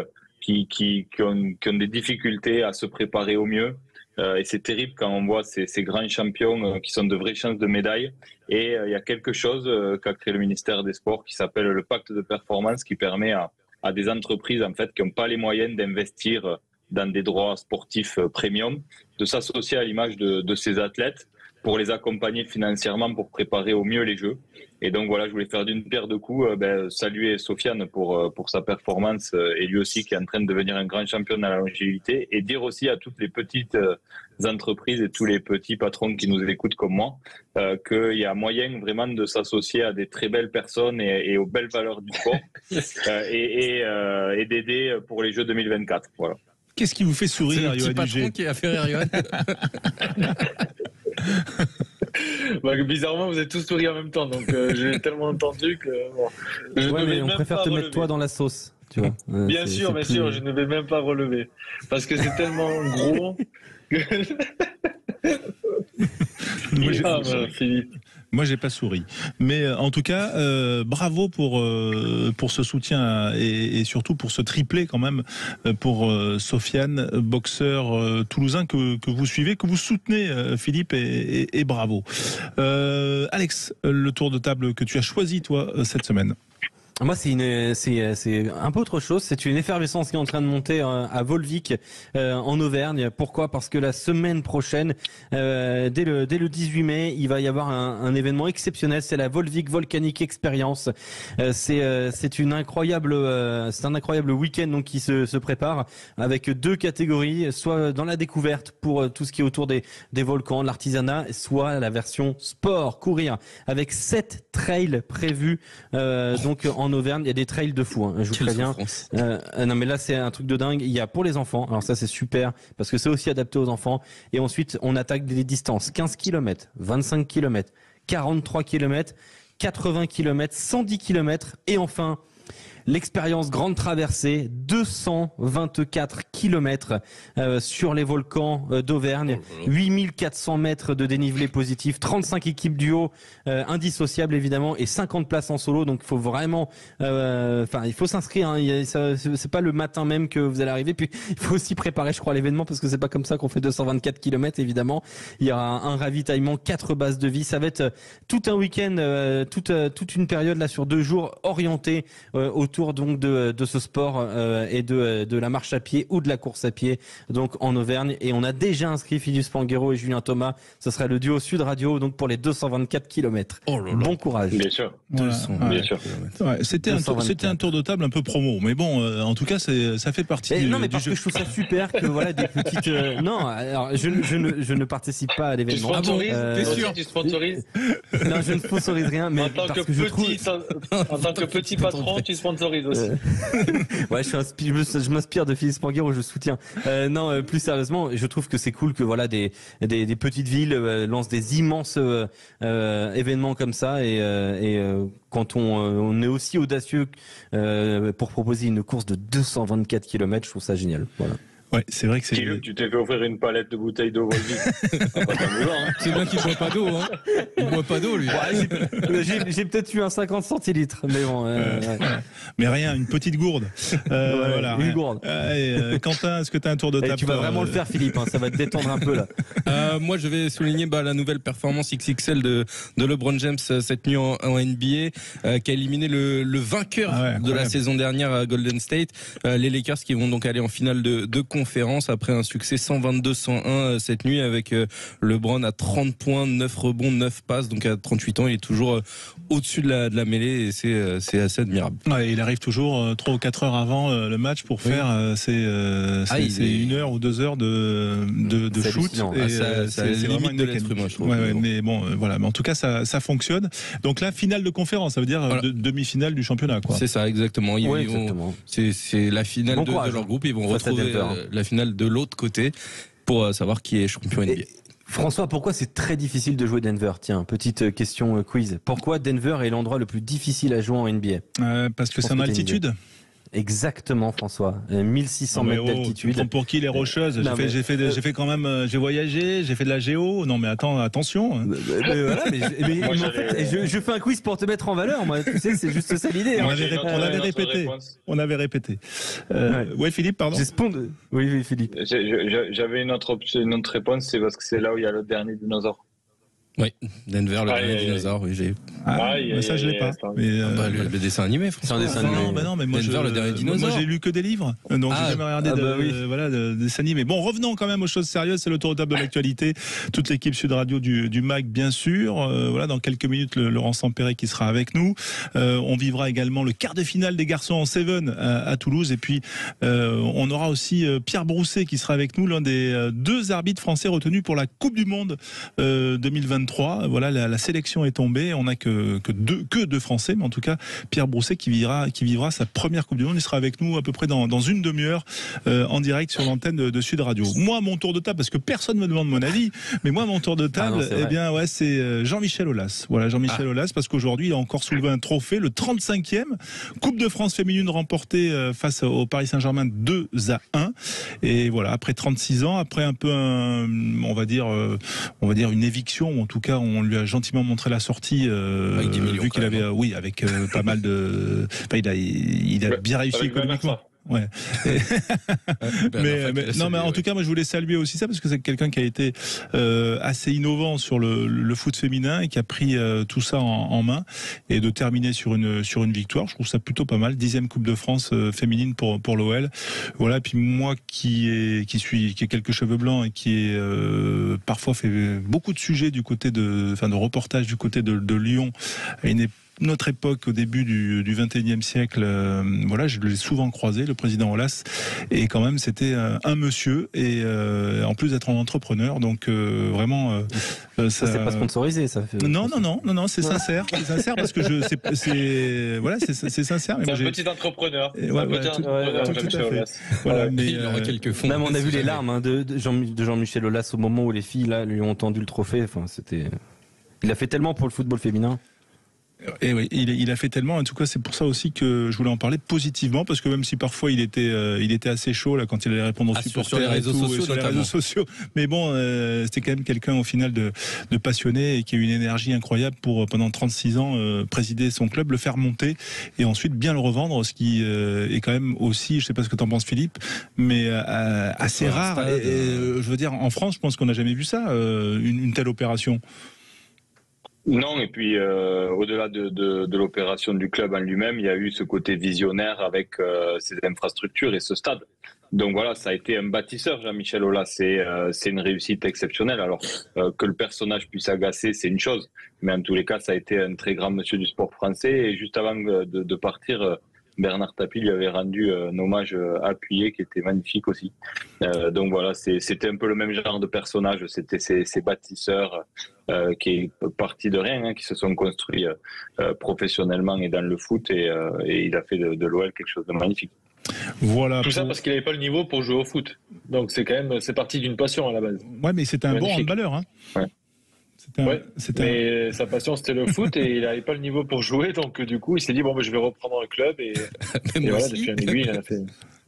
qui ont des difficultés à se préparer au mieux. Et c'est terrible quand on voit ces grands champions qui sont de vraies chances de médaille. Et il y a quelque chose qu'a créé le ministère des Sports qui s'appelle le pacte de performance, qui permet à des entreprises en fait qui n'ont pas les moyens d'investir dans des droits sportifs premium, de s'associer à l'image de ces athlètes pour les accompagner financièrement pour préparer au mieux les Jeux. Et donc voilà, je voulais faire d'une pierre deux coups, saluer Sofiane pour sa performance et lui aussi qui est en train de devenir un grand champion dans la longévité, et dire aussi à toutes les petites entreprises et tous les petits patrons qui nous écoutent comme moi qu'il y a moyen vraiment de s'associer à des très belles personnes et aux belles valeurs du sport et d'aider pour les Jeux 2024. Voilà. Qu'est-ce qui vous fait sourire, Yoann Huget? C'est le petit patron qui a fait rire Yoann. Bizarrement, vous êtes tous souri en même temps, donc j'ai tellement entendu que. Bon, ouais, mais on préfère te mettre toi dans la sauce, tu vois. Bien sûr, je ne vais même pas relever parce que c'est tellement gros que. Philippe. Moi, j'ai pas souri. Mais en tout cas, bravo pour ce soutien et surtout pour ce triplé quand même pour Sofiane, boxeur toulousain que vous suivez, que vous soutenez, Philippe, et bravo. Alex, le tour de table que tu as choisi toi cette semaine. Moi, c'est un peu autre chose. C'est une effervescence qui est en train de monter à Volvic, en Auvergne. Pourquoi? Parce que la semaine prochaine, dès le 18 mai, il va y avoir un événement exceptionnel. C'est la Volvic Volcanic Experience. C'est un incroyable week-end donc qui se prépare avec 2 catégories, soit dans la découverte pour tout ce qui est autour des volcans, de l'artisanat, soit la version sport, courir, avec 7 trails prévus donc en Auvergne. Il y a des trails de fou, hein, je vous préviens. Non mais là c'est un truc de dingue. Il y a pour les enfants, alors ça c'est super parce que c'est aussi adapté aux enfants, et ensuite on attaque des distances 15 km, 25 km, 43 km, 80 km, 110 km, et enfin l'expérience Grande Traversée, 224 km sur les volcans d'Auvergne, 8400 mètres de dénivelé positif, 35 équipes duo indissociables évidemment, et 50 places en solo. Donc il faut vraiment, il faut s'inscrire. Hein, c'est pas le matin même que vous allez arriver. Puis il faut aussi préparer, je crois, l'événement, parce que c'est pas comme ça qu'on fait 224 km évidemment. Il y aura un ravitaillement, 4 bases de vie. Ça va être tout un week-end, toute une période là sur 2 jours orientée autour autour donc de ce sport et de la marche à pied ou de la course à pied donc en Auvergne. Et on a déjà inscrit Philippe Spanghero et Julien Thomas. Ce sera le duo Sud Radio donc pour les 224 km. Oh là là. Bon courage. Bien sûr. Voilà. Bien sûr. Ouais, c'était un tour de table un peu promo, mais bon, en tout cas, ça fait partie du, non, mais du parce jeu. que je trouve ça super que voilà des petites. Non, alors je ne participe pas à Tu l'événement. sponsorises, t'es sûr tu sponsorises. Non, je ne sponsorise rien, mais en tant parce que que je trouve. en tant que petit patron, tu sponsorises aussi. Ouais, je m'inspire de Philippe Spanghero, je soutiens. Non, plus sérieusement, je trouve que c'est cool que voilà des petites villes lancent des immenses événements comme ça et quand on est aussi audacieux pour proposer une course de 224 km, je trouve ça génial. Voilà. Ouais, c'est vrai que c'est. Tu t'es fait offrir une palette de bouteilles d'eau Volvic. Ah, pas t'en vouloir, hein. C'est bien qu'il boit pas d'eau, hein. Il boit pas d'eau, lui. Ouais, j'ai peut-être eu un 50 centilitres, mais bon. Ouais. Mais rien, une petite gourde. Voilà, une rien. gourde. Quentin, est-ce que tu as un tour de table? Tu vas vraiment le faire, Philippe. Hein, ça va te détendre un peu là. Moi, je vais souligner la nouvelle performance XXL de LeBron James cette nuit en NBA, qui a éliminé le vainqueur de la saison dernière à Golden State, les Lakers, qui vont donc aller en finale de conférence après un succès 122-101 cette nuit avec LeBron à 30 points, 9 rebonds, 9 passes. Donc à 38 ans, il est toujours au-dessus de la mêlée et c'est assez admirable. Ouais, il arrive toujours 3 ou 4 heures avant le match pour faire c'est 1 heure ou 2 heures de shoot. Et c'est vraiment une de l'être humain, je trouve. Ouais, mais bon, voilà. Mais en tout cas, ça fonctionne. Donc là, finale de conférence, ça veut dire demi-finale du championnat, quoi. C'est ça, exactement. Exactement. C'est la finale de leur groupe. Ils vont retrouver la finale de l'autre côté pour savoir qui est champion NBA. François, pourquoi c'est très difficile de jouer Denver? Tiens, petite question quiz. Pourquoi Denver est l'endroit le plus difficile à jouer en NBA? Parce que c'est en altitude. Exactement, François. 1600 mètres d'altitude. Tu prends pour qui les Rocheuses? J'ai fait quand même, j'ai voyagé, j'ai fait de la géo. Non, mais attention. Voilà, je fais un quiz pour te mettre en valeur. Moi, tu sais, c'est juste ça l'idée. On avait répété. Ouais, Philippe, pardon. Oui, Philippe. J'avais une autre réponse, c'est parce que c'est là où il y a le dernier dinosaure. Oui, Denver, le dernier dinosaure, oui, j'ai. Ça, je l'ai pas. Le dessin animé, c'est un dessin animé. Non, mais moi, Denver, le dernier dinosaure. Moi, j'ai lu que des livres, donc j'ai jamais regardé de dessin animé. Bon, revenons quand même aux choses sérieuses. C'est le tour de table de l'actualité. Toute l'équipe Sud Radio du MAC, bien sûr. Voilà, dans quelques minutes, Laurent Sampéré qui sera avec nous. On vivra également le quart de finale des garçons en Seven à Toulouse. Et puis, on aura aussi Pierre Brousset qui sera avec nous, l'un des 2 arbitres français retenus pour la Coupe du Monde 2023. Voilà, la sélection est tombée. On n'a que deux Français, mais en tout cas Pierre Brousset qui vivra sa première Coupe du Monde. Il sera avec nous à peu près dans une demi-heure en direct sur l'antenne de Sud Radio. Moi, mon tour de table, parce que personne me demande mon avis, mais moi mon tour de table, c'est Jean-Michel Aulas. Voilà, Jean-Michel Aulas, parce qu'aujourd'hui il a encore soulevé un trophée, le 35e Coupe de France féminine remportée face au Paris Saint-Germain 2-1. Et voilà, après 36 ans, après un peu on va dire une éviction, ou en tout cas on lui a gentiment montré la sortie avec 10 millions, vu qu'il avait avec pas mal de il a bien réussi économiquement. Ouais. mais en tout cas, moi je voulais saluer aussi ça parce que c'est quelqu'un qui a été assez innovant sur le foot féminin et qui a pris tout ça en main, et de terminer sur une victoire, je trouve ça plutôt pas mal. 10e Coupe de France féminine pour l'OL. Voilà. Puis moi qui ai quelques cheveux blancs et qui est parfois fait beaucoup de sujets du côté de reportages du côté de Lyon à notre époque, au début du XXIe siècle, voilà, je l'ai souvent croisé, le président Aulas, et quand même c'était un monsieur, et en plus d'être un entrepreneur, donc vraiment ça c'est pas sponsorisé, ça fait... Non, c'est sincère, parce que c'est sincère. C'est un petit entrepreneur. Tout à fait. Voilà, mais il aura quelques fonds. Même on a vu les larmes de Jean-Michel Aulas au moment où les filles là lui ont tendu le trophée. Enfin, il a fait tellement pour le football féminin. Et oui, il a fait tellement. En tout cas, c'est pour ça aussi que je voulais en parler positivement, parce que même si parfois il était assez chaud là quand il allait répondre aux supporters sur les réseaux sociaux, mais bon, c'était quand même quelqu'un au final de passionné et qui a eu une énergie incroyable pour pendant 36 ans présider son club, le faire monter et ensuite bien le revendre, ce qui est quand même aussi, je sais pas ce que t'en penses Philippe, mais assez rare. Je veux dire, en France, je pense qu'on n'a jamais vu ça, une telle opération. Non, et puis au-delà de l'opération du club en lui-même, il y a eu ce côté visionnaire avec ses infrastructures et ce stade. Donc voilà, ça a été un bâtisseur, Jean-Michel Aulas. C'est une réussite exceptionnelle. Alors que le personnage puisse agacer, c'est une chose, mais en tous les cas, ça a été un très grand monsieur du sport français. Et juste avant de partir, Bernard Tapie lui avait rendu un hommage appuyé qui était magnifique aussi. Donc voilà, c'était un peu le même genre de personnage. C'était ces bâtisseurs qui est parti de rien, hein, qui se sont construits professionnellement et dans le foot. Et il a fait de l'OL quelque chose de magnifique. Voilà. Tout ça parce qu'il n'avait pas le niveau pour jouer au foot. Donc c'est parti d'une passion à la base. Ouais, mais c'était un bon handballeur. Hein. Ouais. Mais sa passion c'était le foot et il n'avait pas le niveau pour jouer, donc du coup il s'est dit bon je vais reprendre le club et voilà, depuis un aiguille il en a fait.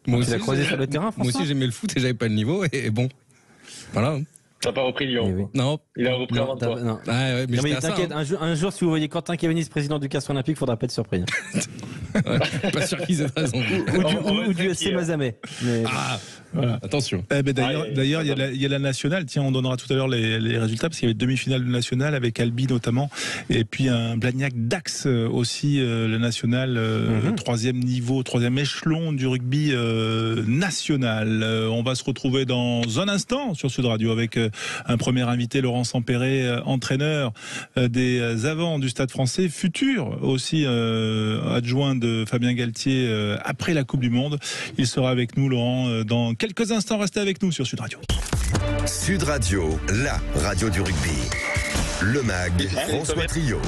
Moi aussi, il a croisé sur le terrain. Moi aussi j'aimais le foot et j'avais pas le niveau et bon, voilà. T'as pas repris Lyon. Oui. Non. Il a repris avant toi. Non. Ah ouais, mais t'inquiète, un jour, si vous voyez Quentin Cavani président du Castres Olympique, faudra pas être surpris. Ouais, pas sûr qu'ils aient raison. Ou du SC Mazamet. Mais... Ah, voilà. Attention. D'ailleurs, il y a la nationale. Tiens, on donnera tout à l'heure les résultats parce qu'il y avait demi-finale de nationale avec Albi notamment, et puis un Blagnac-Dax aussi, le national, troisième niveau, troisième échelon du rugby national. On va se retrouver dans un instant sur Sud Radio avec un premier invité, Laurent Sampéré, entraîneur des avants du Stade Français, futur aussi adjoint de Fabien Galtier après la Coupe du Monde. Il sera avec nous, Laurent, dans quelques instants. Restez avec nous sur Sud Radio. Sud Radio, la radio du rugby. Le MAG, François Trio.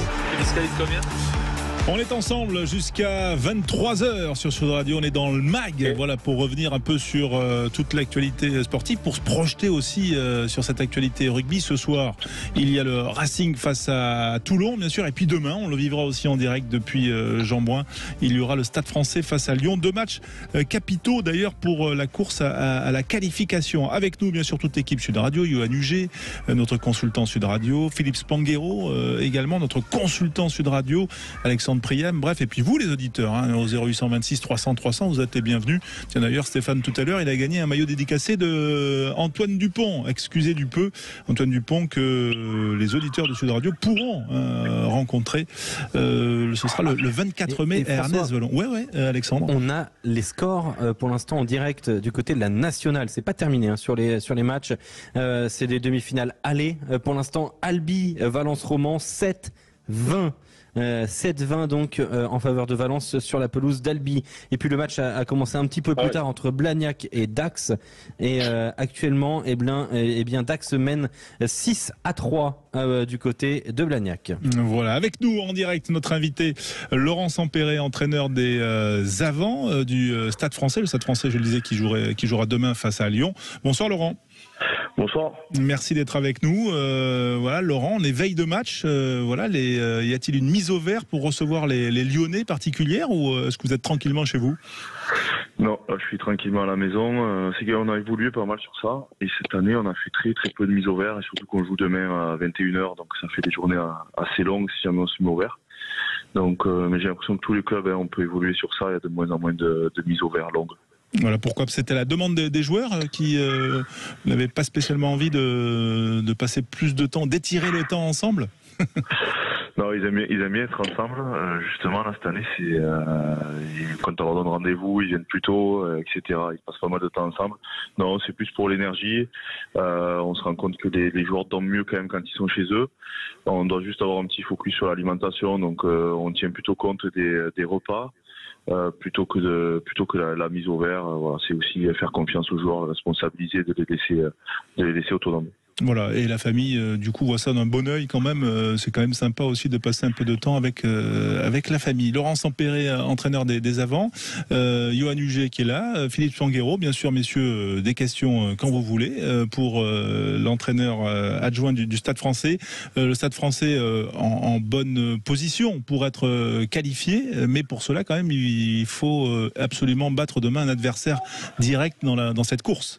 On est ensemble jusqu'à 23h sur Sud Radio. On est dans le MAG, voilà, pour revenir un peu sur toute l'actualité sportive, pour se projeter aussi sur cette actualité rugby. Ce soir, il y a le Racing face à Toulon, bien sûr, et puis demain, on le vivra aussi en direct depuis Jean-Bouin. Il y aura le Stade Français face à Lyon. 2 matchs capitaux d'ailleurs pour la course à la qualification. Avec nous, bien sûr, toute l'équipe Sud Radio, Yoann Huget, notre consultant Sud Radio, Philippe Spanghero également, notre consultant Sud Radio, Alexandre Priem, bref, et puis vous les auditeurs, hein, au 0826 300 300, vous êtes les bienvenus. Tiens, d'ailleurs, Stéphane tout à l'heure, il a gagné un maillot dédicacé de Antoine Dupont, excusez du peu, Antoine Dupont que les auditeurs de Sud Radio pourront rencontrer. Ce sera le 24 mai à Ernest-Vallon. Ouais, Alexandre. On a les scores pour l'instant en direct du côté de la nationale. C'est pas terminé hein, sur les matchs. C'est des demi-finales aller. Pour l'instant, Albi, Valence Romans 7-20. 7-20 donc en faveur de Valence sur la pelouse d'Albi. Et puis le match a commencé un petit peu plus tard entre Blagnac et Dax. Et actuellement, eh bien Dax mène 6-3 du côté de Blagnac. Voilà, avec nous en direct notre invité Laurent Sampéré, entraîneur des avants du Stade Français. Le Stade Français, je le disais, qui jouera demain face à Lyon. Bonsoir Laurent. Bonsoir. Merci d'être avec nous. Voilà, Laurent, on est veille de match. Voilà, y a-t-il une mise au vert pour recevoir les Lyonnais particulières ou est-ce que vous êtes tranquillement chez vous ? Non, je suis tranquillement à la maison. C'est qu'on a évolué pas mal sur ça. Et cette année, on a fait très très peu de mise au vert. Et surtout qu'on joue demain à 21h. Donc ça fait des journées assez longues si jamais on se met au vert. Donc, mais j'ai l'impression que tous les clubs, on peut évoluer sur ça. Il y a de moins en moins de mise au vert longues. Voilà, pourquoi c'était la demande des joueurs qui n'avaient pas spécialement envie de passer plus de temps, d'étirer le temps ensemble. Non, ils aiment bien être ensemble. Justement, là, cette année, c'est quand on leur donne rendez-vous, ils viennent plus tôt, etc. Ils passent pas mal de temps ensemble. Non, c'est plus pour l'énergie. On se rend compte que les joueurs dorment mieux quand même quand ils sont chez eux. On doit juste avoir un petit focus sur l'alimentation, donc on tient plutôt compte des repas. Plutôt que la mise au vert, voilà, c'est aussi faire confiance aux joueurs, responsabiliser, de les laisser autonomes. Voilà, et la famille du coup voit ça d'un bon œil quand même. C'est quand même sympa aussi de passer un peu de temps avec la famille. Laurent Sampéré, entraîneur des avants, Yoann Huget qui est là, Philippe Spanghero, bien sûr messieurs, des questions quand vous voulez pour l'entraîneur adjoint du Stade Français. Le Stade Français en bonne position pour être qualifié, mais pour cela quand même il faut absolument battre demain un adversaire direct dans cette course.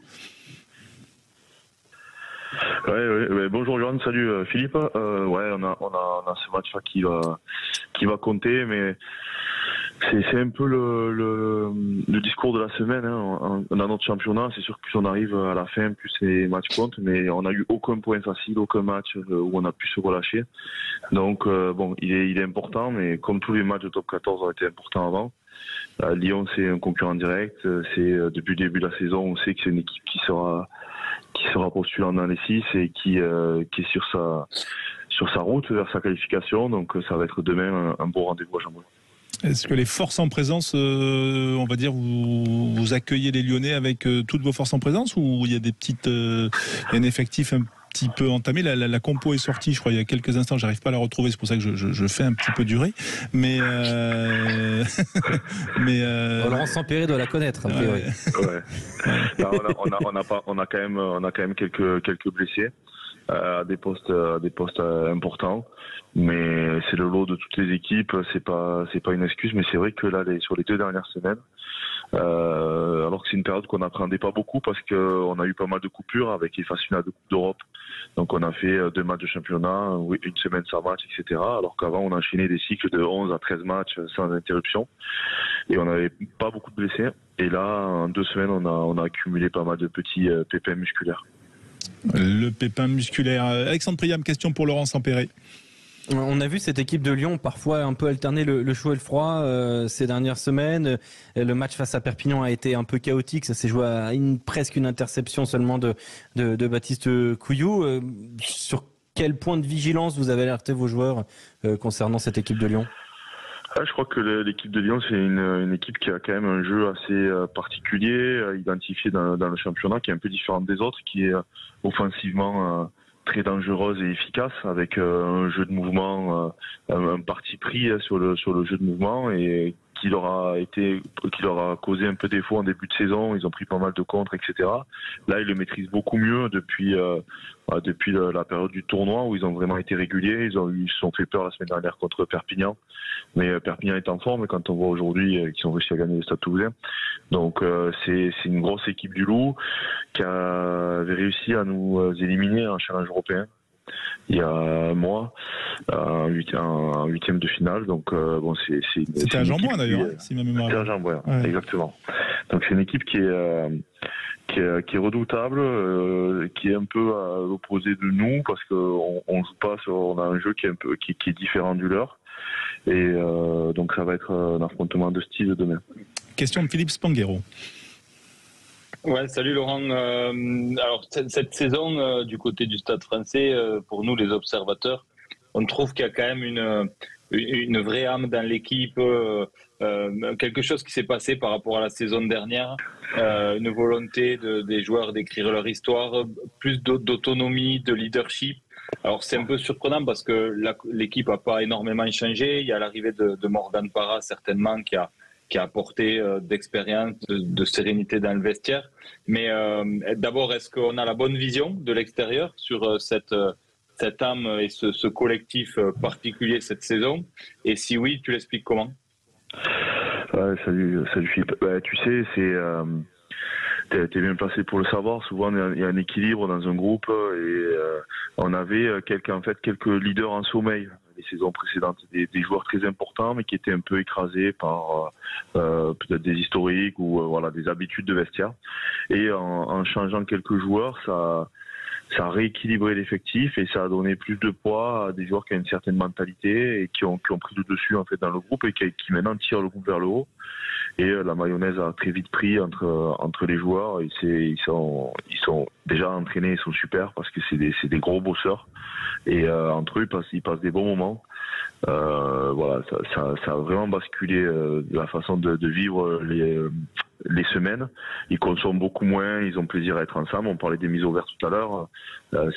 Ouais. Bonjour Johan, salut Philippe. On a ce match-là qui va compter, mais C'est un peu le discours de la semaine. Hein. Dans notre championnat, c'est sûr que plus on arrive à la fin, plus les matchs comptent, mais on n'a eu aucun point facile, aucun match où on a pu se relâcher. Donc bon, il est important, mais comme tous les matchs de top 14 ont été importants avant, Lyon c'est un concurrent direct. C'est depuis le début de la saison, on sait que c'est une équipe qui sera postulant dans les 6 et qui est sur sa route vers sa qualification. Donc ça va être demain un beau rendez-vous à Chambouin. Est-ce que les forces en présence, on va dire, vous accueillez les Lyonnais avec toutes vos forces en présence, ou il y a des petites, un effectif un petit peu entamé? La compo est sortie, je crois, il y a quelques instants. J'arrive pas à la retrouver, c'est pour ça que je fais un petit peu durer. Mais Laurent Sampéré doit la connaître. A priori. Ouais. On a quand même quelques blessés. À des postes importants, mais c'est le lot de toutes les équipes. C'est pas une excuse, mais c'est vrai que là, sur les 2 dernières semaines, alors que c'est une période qu'on n'appréhendait pas beaucoup parce qu'on a eu pas mal de coupures avec les phases finales de Coupe d'Europe. Donc on a fait 2 matchs de championnat, une semaine sans match, etc. Alors qu'avant on enchaînait des cycles de 11 à 13 matchs sans interruption et on n'avait pas beaucoup de blessés. Et là, en 2 semaines, on a accumulé pas mal de petits pépins musculaires. Le pépin musculaire. Alexandre Priam, question pour Laurent Sampéré. On a vu cette équipe de Lyon parfois un peu alterner le chaud et le froid ces dernières semaines. Le match face à Perpignan a été un peu chaotique. Ça s'est joué à presque une interception seulement de Baptiste Couillou. Sur quel point de vigilance vous avez alerté vos joueurs concernant cette équipe de Lyon ? Je crois que l'équipe de Lyon, c'est une équipe qui a quand même un jeu assez particulier, identifié dans le championnat, qui est un peu différente des autres, qui est offensivement très dangereuse et efficace, avec un jeu de mouvement, un parti pris sur le jeu de mouvement, et qui leur a causé un peu défaut en début de saison. Ils ont pris pas mal de contres, etc. Là, ils le maîtrisent beaucoup mieux depuis la période du tournoi où ils ont vraiment été réguliers. Ils se sont fait peur la semaine dernière contre Perpignan. Mais Perpignan est en forme quand on voit aujourd'hui qu'ils ont réussi à gagner le Stade Toulousain. Donc c'est une grosse équipe du Loup qui avait réussi à nous éliminer en challenge européen il y a un mois, en 8e de finale. Donc bon, c'était à Jean-Bouin d'ailleurs, si ma mémoire. C'était à Jean-Bouin, exactement. Donc c'est une équipe qui est redoutable, qui est un peu à l'opposé de nous parce qu'on joue pas on a un jeu qui est différent du leur. Et donc ça va être un affrontement de style demain. Question de Philippe Spanghero. Ouais, salut Laurent. Alors cette saison du côté du Stade Français, pour nous les observateurs, on trouve qu'il y a quand même une vraie âme dans l'équipe, quelque chose qui s'est passé par rapport à la saison dernière, une volonté des joueurs d'écrire leur histoire, plus d'autonomie, de leadership. Alors c'est un peu surprenant parce que l'équipe n'a pas énormément changé. Il y a l'arrivée de Morgan Parra certainement qui a apporté d'expérience, de sérénité dans le vestiaire. Mais d'abord, est-ce qu'on a la bonne vision de l'extérieur sur cette âme et ce collectif particulier cette saison? Et si oui, tu l'expliques comment? Salut Philippe. Tu sais, t'es bien placé pour le savoir. Souvent, il y a un équilibre dans un groupe et on avait quelques leaders en sommeil les saisons précédentes, des joueurs très importants mais qui étaient un peu écrasés par peut-être des historiques ou des habitudes de vestiaire. Et en changeant quelques joueurs, ça a rééquilibré l'effectif et ça a donné plus de poids à des joueurs qui ont une certaine mentalité et qui ont pris le dessus en fait dans le groupe et qui maintenant tirent le groupe vers le haut. Et la mayonnaise a très vite pris entre les joueurs. Et ils sont déjà entraînés, ils sont super parce que c'est des gros bosseurs. Et entre eux, ils passent des bons moments. Ça a vraiment basculé la façon de vivre les semaines. Ils consomment beaucoup moins, ils ont plaisir à être ensemble. On parlait des mises au vert tout à l'heure.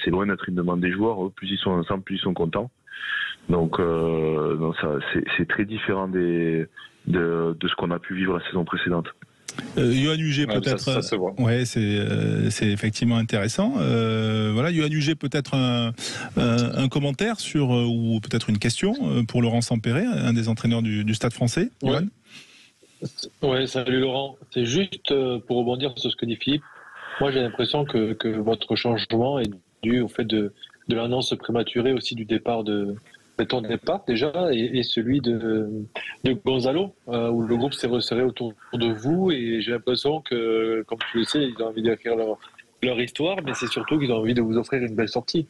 C'est loin d'être une demande des joueurs. Plus ils sont ensemble, plus ils sont contents. Donc c'est très différent de ce qu'on a pu vivre la saison précédente. Yoann Huget peut-être. Ça se voit. Ouais, c'est effectivement intéressant. Yoann Huget peut-être un commentaire sur ou peut-être une question pour Laurent Sampéré, un des entraîneurs du Stade Français. Yoann. Ouais, salut Laurent. C'est juste pour rebondir sur ce que dit Philippe. Moi, j'ai l'impression que votre changement est dû au fait de l'annonce prématurée aussi du départ de ton départ déjà et celui de Gonzalo, où le groupe s'est resserré autour de vous, et j'ai l'impression que, comme tu le sais, ils ont envie d'écrire leur histoire, mais c'est surtout qu'ils ont envie de vous offrir une belle sortie.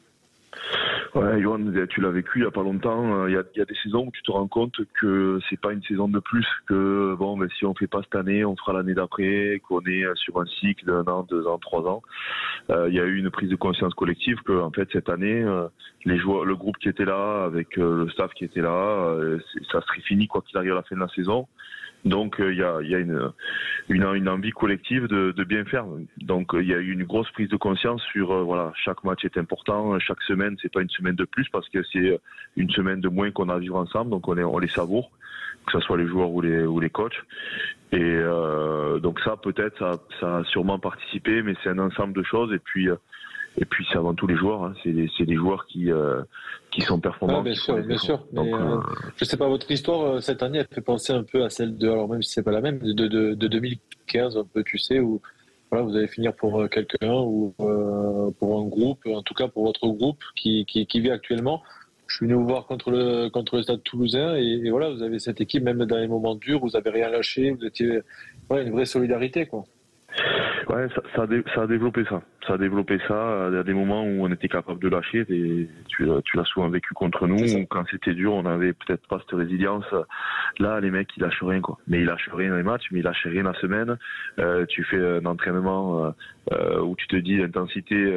Ouais, Johan, tu l'as vécu il y a pas longtemps. Il y a des saisons où tu te rends compte que c'est pas une saison de plus, que bon, ben, si on fait pas cette année, on fera l'année d'après, qu'on est sur un cycle d'1 an, 2 ans, 3 ans. Il y a eu une prise de conscience collective que, en fait, cette année, les joueurs, le groupe qui était là, avec le staff qui était là, ça serait fini quoi qu'il arrive à la fin de la saison. Donc il y a une envie collective de bien faire. Donc il y a eu une grosse prise de conscience sur voilà, chaque match est important, chaque semaine c'est pas une semaine de plus parce que c'est une semaine de moins qu'on a à vivre ensemble, donc on les savoure, que ce soit les joueurs ou les coachs. Et donc ça peut-être ça a sûrement participé, mais c'est un ensemble de choses. Et puis c'est avant tout les joueurs, hein. C'est des joueurs qui sont performants. Bien sûr. Donc, je sais pas, votre histoire cette année, elle fait penser un peu à celle de, alors même si c'est pas la même, de 2015 un peu, tu sais, où voilà, vous allez finir pour quelqu'un ou pour un groupe, en tout cas pour votre groupe qui vit actuellement. Je suis venu vous voir contre le Stade Toulousain et voilà, vous avez cette équipe, même dans les moments durs, vous avez rien lâché, vous étiez une vraie solidarité, quoi. Ouais, ça a développé ça. Ça a développé ça. Il y a des moments où on était capable de lâcher. Tu l'as souvent vécu contre nous. Où quand c'était dur, on avait peut-être pas cette résilience. Là, les mecs, ils lâchent rien, quoi. Mais ils lâchent rien dans les matchs, mais ils lâchent rien la semaine. Tu fais un entraînement où tu te dis l'intensité.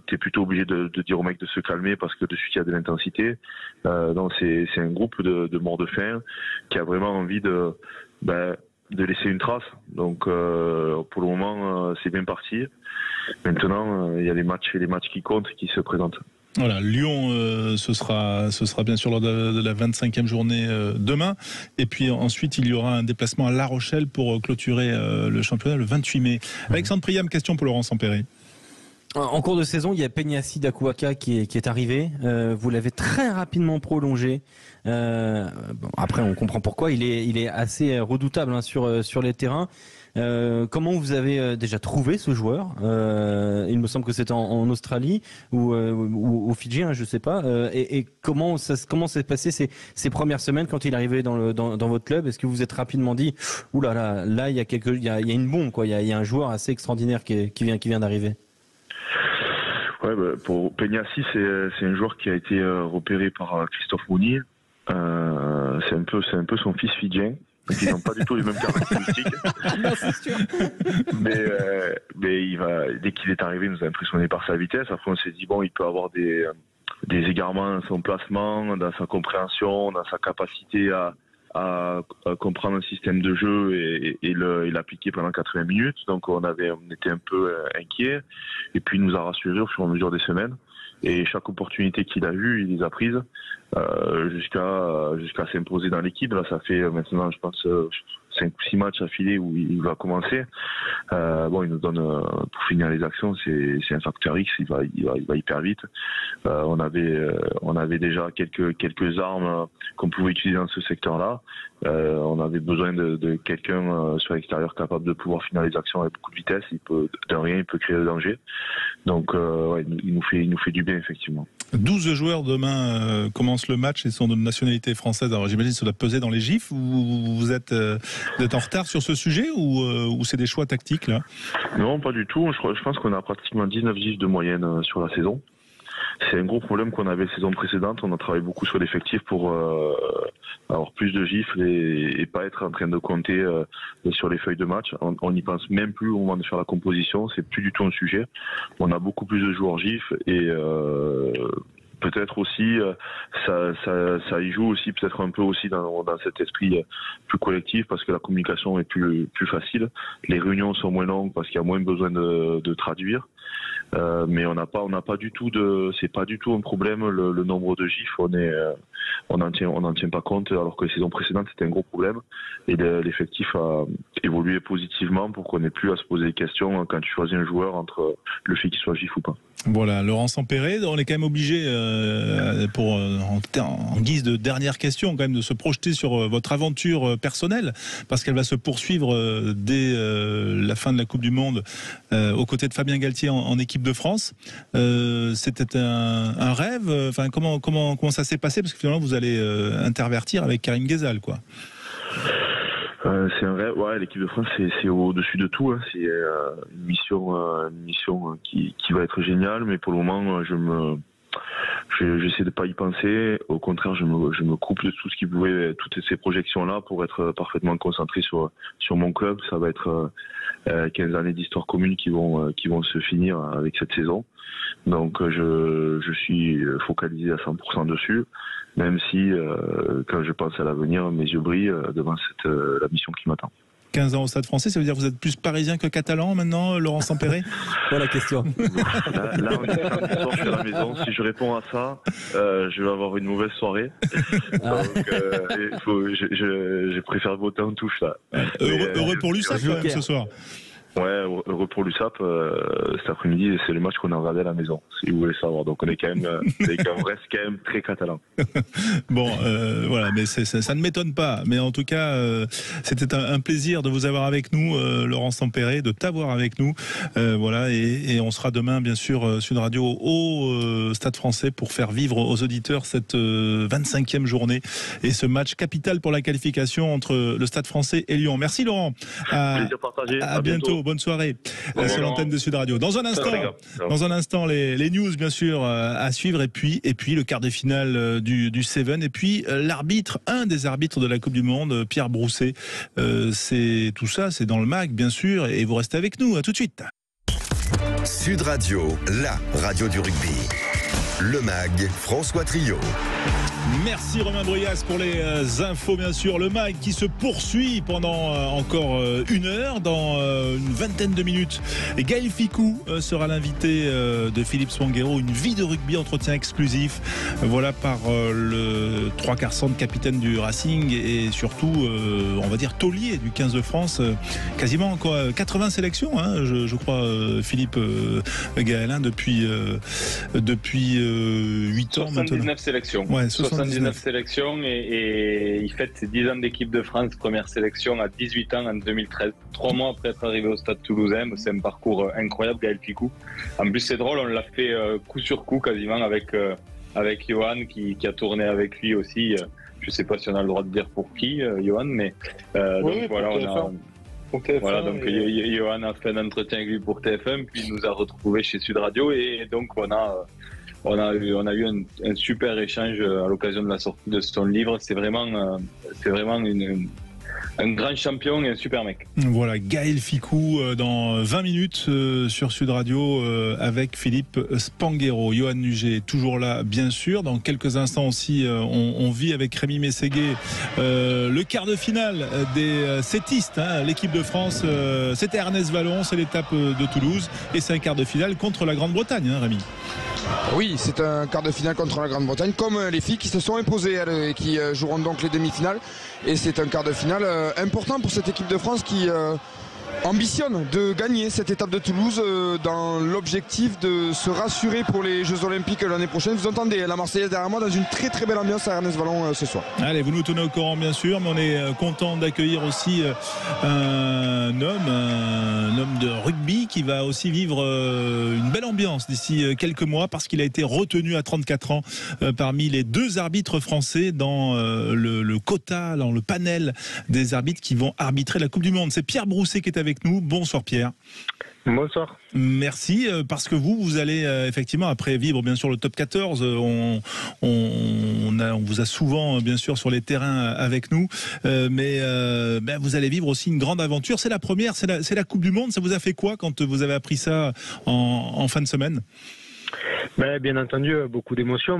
T'es plutôt obligé de dire aux mecs de se calmer parce que dessus il y a de l'intensité. Donc c'est un groupe de morts de faim qui a vraiment envie de laisser une trace. Donc pour le moment c'est bien parti. Maintenant il y a les matchs qui comptent qui se présentent. Voilà, Lyon, ce sera bien sûr lors de la 25e journée demain. Et puis ensuite, il y aura un déplacement à La Rochelle pour clôturer le championnat le 28 mai. Alexandre Priam, question pour Laurent Sampéré. En cours de saison, il y a Peñassi d'Akuaka qui est arrivé. Vous l'avez très rapidement prolongé. Après, on comprend pourquoi. Il est assez redoutable sur les terrains. Comment vous avez déjà trouvé ce joueur? Il me semble que c'était en Australie ou au Fidji, hein, je sais pas. Et comment s'est passé ces premières semaines quand il est arrivé dans votre club? Est-ce que vous êtes rapidement dit, oulala, là il y a une bombe, quoi. Il y a un joueur assez extraordinaire qui vient d'arriver. Ouais, pour Peñassi, c'est un joueur qui a été repéré par Christophe Mounier. C'est un peu son fils fidjien. Donc ils n'ont pas du tout les mêmes caractéristiques. Non, c'est sûr. Mais dès qu'il est arrivé, il nous a impressionné par sa vitesse. Après, on s'est dit il peut avoir des égarements dans son placement, dans sa compréhension, dans sa capacité à comprendre un système de jeu et l'appliquer pendant 80 minutes. Donc on était un peu inquiets. Et puis il nous a rassurés au fur et à mesure des semaines. Et chaque opportunité qu'il a eue, il les a prises jusqu'à s'imposer dans l'équipe. Là, ça fait maintenant, je pense, 5 ou 6 matchs affilés où il va commencer. Il nous donne, pour finir les actions, c'est un facteur X, il va hyper vite. On avait déjà quelques armes qu'on pouvait utiliser dans ce secteur-là. On avait besoin de quelqu'un sur l'extérieur capable de pouvoir finir les actions avec beaucoup de vitesse. Il peut créer le danger. Donc, il nous fait du bien, effectivement. 12 joueurs demain commencent le match et sont de nationalité française. Alors j'imagine que ça doit peser dans les gifs. Vous êtes en retard sur ce sujet ou c'est des choix tactiques là? Non, pas du tout. Je pense qu'on a pratiquement 19 gifs de moyenne sur la saison. C'est un gros problème qu'on avait la saison précédente. On a travaillé beaucoup sur l'effectif pour avoir plus de gifles et pas être en train de compter sur les feuilles de match. On n'y pense même plus au moment de faire la composition. C'est plus du tout un sujet. On a beaucoup plus de joueurs gifles et peut-être aussi ça y joue aussi peut-être un peu aussi dans cet esprit plus collectif parce que la communication est plus facile. Les réunions sont moins longues parce qu'il y a moins besoin de traduire. Mais on n'a pas du tout c'est pas du tout un problème le nombre de gifs. On n'en tient pas compte alors que les saisons précédentes c'était un gros problème et l'effectif a évolué positivement pour qu'on n'ait plus à se poser des questions quand tu choisis un joueur entre le fait qu'il soit gif ou pas. Voilà, Laurent Sampéré, on est quand même obligé, en guise de dernière question, quand même de se projeter sur votre aventure personnelle, parce qu'elle va se poursuivre dès la fin de la Coupe du Monde aux côtés de Fabien Galtier en équipe de France. C'était un rêve. Enfin, comment ça s'est passé, parce que finalement vous allez intervertir avec Karim Ghezal, quoi. C'est un rêve. Ouais, l'équipe de France, c'est au-dessus de tout. Hein. C'est une mission qui va être géniale, mais pour le moment, j'essaie de pas y penser. Au contraire, je me coupe de tout ce qui pouvait, toutes ces projections-là, pour être parfaitement concentré sur mon club. Ça va être 15 années d'histoire commune qui vont se finir avec cette saison. Donc, je suis focalisé à 100% dessus. Même si, quand je pense à l'avenir, mes yeux brillent devant la mission qui m'attend. 15 ans au Stade Français, ça veut dire que vous êtes plus parisien que catalan maintenant, Laurent Sampéré? Voilà la question. Là, on est samedi soir, je suis à la maison. Si je réponds à ça, je vais avoir une mauvaise soirée. Donc, je préfère voter en touche là. Heureux pour l'USAP quand même ce soir. Ouais, heureux pour l'USAP. Cet après-midi, c'est le match qu'on a regardé à la maison, si vous voulez savoir. Donc on reste quand même très catalan. Bon, voilà, mais ça ne m'étonne pas. Mais en tout cas, c'était un plaisir de vous avoir avec nous, Laurent Sampéré, de t'avoir avec nous. Voilà, et on sera demain, bien sûr, Sud Radio au Stade Français pour faire vivre aux auditeurs cette 25e journée et ce match capital pour la qualification entre le Stade Français et Lyon. Merci Laurent. Plaisir partagé. À bientôt. Bonne soirée sur l'antenne de Sud Radio. Dans un instant, les news bien sûr à suivre et puis le quart de finale du Seven et puis l'arbitre, un des arbitres de la Coupe du Monde, Pierre Brousset. C'est tout ça, c'est dans le MAG bien sûr et vous restez avec nous. À tout de suite. Sud Radio, la radio du rugby. Le MAG, François Trio. Merci Romain Bruyas pour les infos bien sûr. Le MAG qui se poursuit pendant encore une heure. Dans une vingtaine de minutes, Gaël Ficou sera l'invité de Philippe Spanghero. Une vie de rugby, entretien exclusif. Voilà par le 3/4 centre capitaine du Racing et surtout on va dire taulier du 15 de France. Quasiment 80 sélections hein, je crois Philippe Gaëlin depuis 8 ans 79 maintenant. Sélections. Ouais, 79 sélections et il fête ses 10 ans d'équipe de France, première sélection à 18 ans en 2013. 3 mois après être arrivé au Stade Toulousain, c'est un parcours incroyable, Gaël Ficou. En plus c'est drôle, on l'a fait coup sur coup quasiment avec Johan qui a tourné avec lui aussi. Je sais pas si on a le droit de dire pour qui, Johan, mais donc voilà, donc Johan a fait un entretien avec lui pour TF1, puis il nous a retrouvés chez Sud Radio et donc on a eu un super échange à l'occasion de la sortie de son livre. C'est vraiment un grand champion et un super mec. Voilà, Gaël Ficou dans 20 minutes sur Sud Radio avec Philippe Spanghero. Johan Nuget toujours là, bien sûr. Dans quelques instants aussi, on vit avec Rémi Mességuet le quart de finale des sétistes. Hein, l'équipe de France, c'était Ernest Vallon, c'est l'étape de Toulouse et c'est un quart de finale contre la Grande-Bretagne, hein, Rémi. Oui, c'est un quart de finale contre la Grande-Bretagne, comme les filles qui se sont imposées et qui joueront donc les demi-finales. Et c'est un quart de finale important pour cette équipe de France qui ambitionne de gagner cette étape de Toulouse dans l'objectif de se rassurer pour les Jeux Olympiques l'année prochaine. Vous entendez la Marseillaise derrière moi dans une très très belle ambiance à Ernest Vallon ce soir. Allez, vous nous tenez au courant bien sûr, mais on est content d'accueillir aussi un homme de rugby qui va aussi vivre une belle ambiance d'ici quelques mois parce qu'il a été retenu à 34 ans parmi les 2 arbitres français dans le quota, dans le panel des arbitres qui vont arbitrer la Coupe du Monde. C'est Pierre Brousset qui est avec nous. Bonsoir Pierre. Bonsoir. Merci parce que vous allez effectivement après vivre bien sûr le top 14. On vous a souvent bien sûr sur les terrains avec nous, mais vous allez vivre aussi une grande aventure. C'est la première, c'est la Coupe du Monde. Ça vous a fait quoi quand vous avez appris ça en fin de semaine? Bien entendu, beaucoup d'émotions,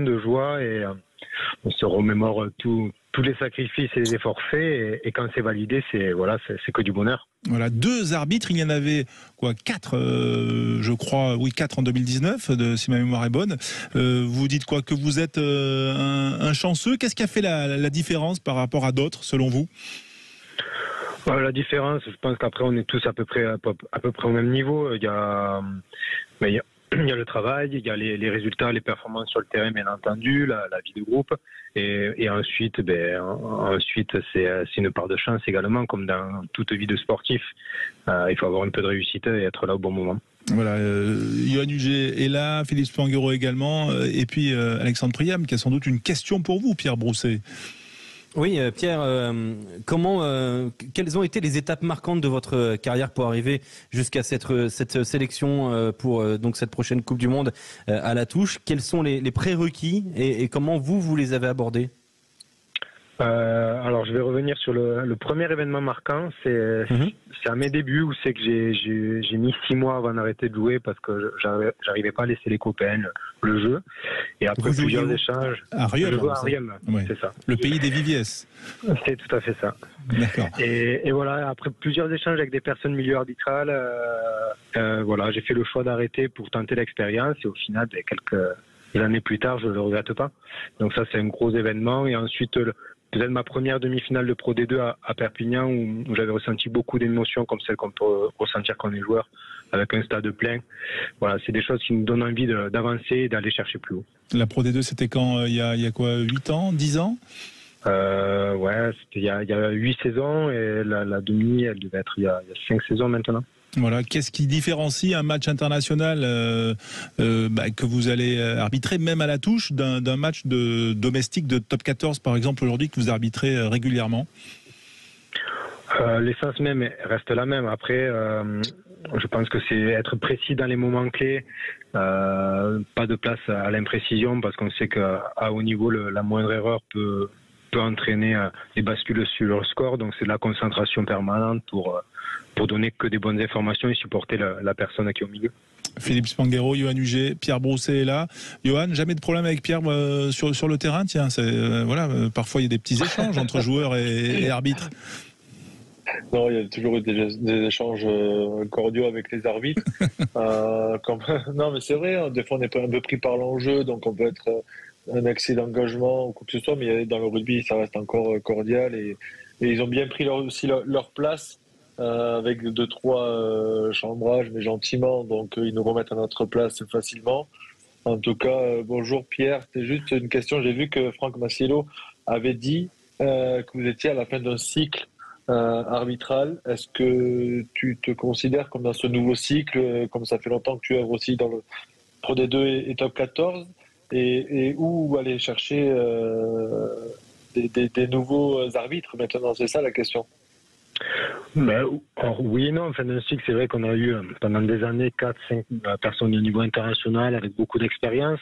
de joie et on se remémore tous les sacrifices et les efforts faits et quand c'est validé, c'est que du bonheur. Voilà, 2 arbitres, il y en avait 4, je crois, 4 en 2019, si ma mémoire est bonne. Vous dites quoi, que vous êtes un chanceux? Qu'est-ce qui a fait la différence par rapport à d'autres, selon vous? La différence, je pense qu'après on est tous à peu près au même niveau. il y a le travail, il y a les résultats, les performances sur le terrain, bien entendu, la vie de groupe. Et ensuite, c'est une part de chance également, comme dans toute vie de sportif. Il faut avoir un peu de réussite et être là au bon moment. Voilà, Yoann Huget est là, Philippe Spanghero également, et puis Alexandre Priam, qui a sans doute une question pour vous, Pierre Brousset. Oui, Pierre, quelles ont été les étapes marquantes de votre carrière pour arriver jusqu'à cette sélection pour donc cette prochaine Coupe du Monde à la touche? Quels sont les prérequis et comment vous les avez abordés? Alors je vais revenir sur le premier événement marquant, c'est à mes débuts où c'est que j'ai mis 6 mois avant d'arrêter de jouer parce que j'arrivais pas à laisser les copains le jeu. Et après plusieurs échanges, à Riom, je joue à Riom, c'est ça. Le pays des Viviès. C'est tout à fait ça. D'accord. Et voilà, après plusieurs échanges avec des personnes milieu arbitral, voilà, j'ai fait le choix d'arrêter pour tenter l'expérience et au final, quelques années plus tard, je le regrette pas. Donc ça, c'est un gros événement. Et ensuite, peut-être ma première demi-finale de Pro D2 à Perpignan où j'avais ressenti beaucoup d'émotions comme celles qu'on peut ressentir quand on est joueur avec un stade plein. Voilà, c'est des choses qui nous donnent envie d'avancer et d'aller chercher plus haut. La Pro D2, c'était quand il y a quoi, 8 ans, 10 ans? Ouais, c'était il y a 8 saisons et la demi, elle devait être il y a 5 saisons maintenant. Voilà, qu'est-ce qui différencie un match international que vous allez arbitrer même à la touche d'un match de domestique de top 14 par exemple aujourd'hui que vous arbitrez régulièrement? L'essence même reste la même. Après, je pense que c'est être précis dans les moments clés, pas de place à l'imprécision parce qu'on sait qu'à haut niveau, la moindre erreur peut entraîner des bascules sur le score. Donc c'est de la concentration permanente pour donner que des bonnes informations et supporter la personne qui est au milieu. Philippe Spanghero, Yoann Huget, Pierre Brousset est là. Yoann, jamais de problème avec Pierre sur le terrain? Tiens, parfois il y a des petits échanges entre joueurs et arbitres. Non, il y a toujours eu des échanges cordiaux avec les arbitres. Non, mais c'est vrai, des fois on est un peu pris par l'enjeu, donc on peut être un excès d'engagement ou quoi que ce soit, mais dans le rugby, ça reste encore cordial et ils ont bien pris leur place. Avec 2-3 chambrages, mais gentiment, donc ils nous remettent à notre place facilement. En tout cas, bonjour Pierre, c'est juste une question. J'ai vu que Franck Masiello avait dit que vous étiez à la fin d'un cycle arbitral. Est-ce que tu te considères comme dans ce nouveau cycle, comme ça fait longtemps que tu œuvres aussi dans le Pro D2 et Top 14, et où aller chercher des nouveaux arbitres maintenant? C'est ça la question. Oui et non, en fin d'un cycle, c'est vrai qu'on a eu pendant des années 4-5 personnes de niveau international avec beaucoup d'expérience.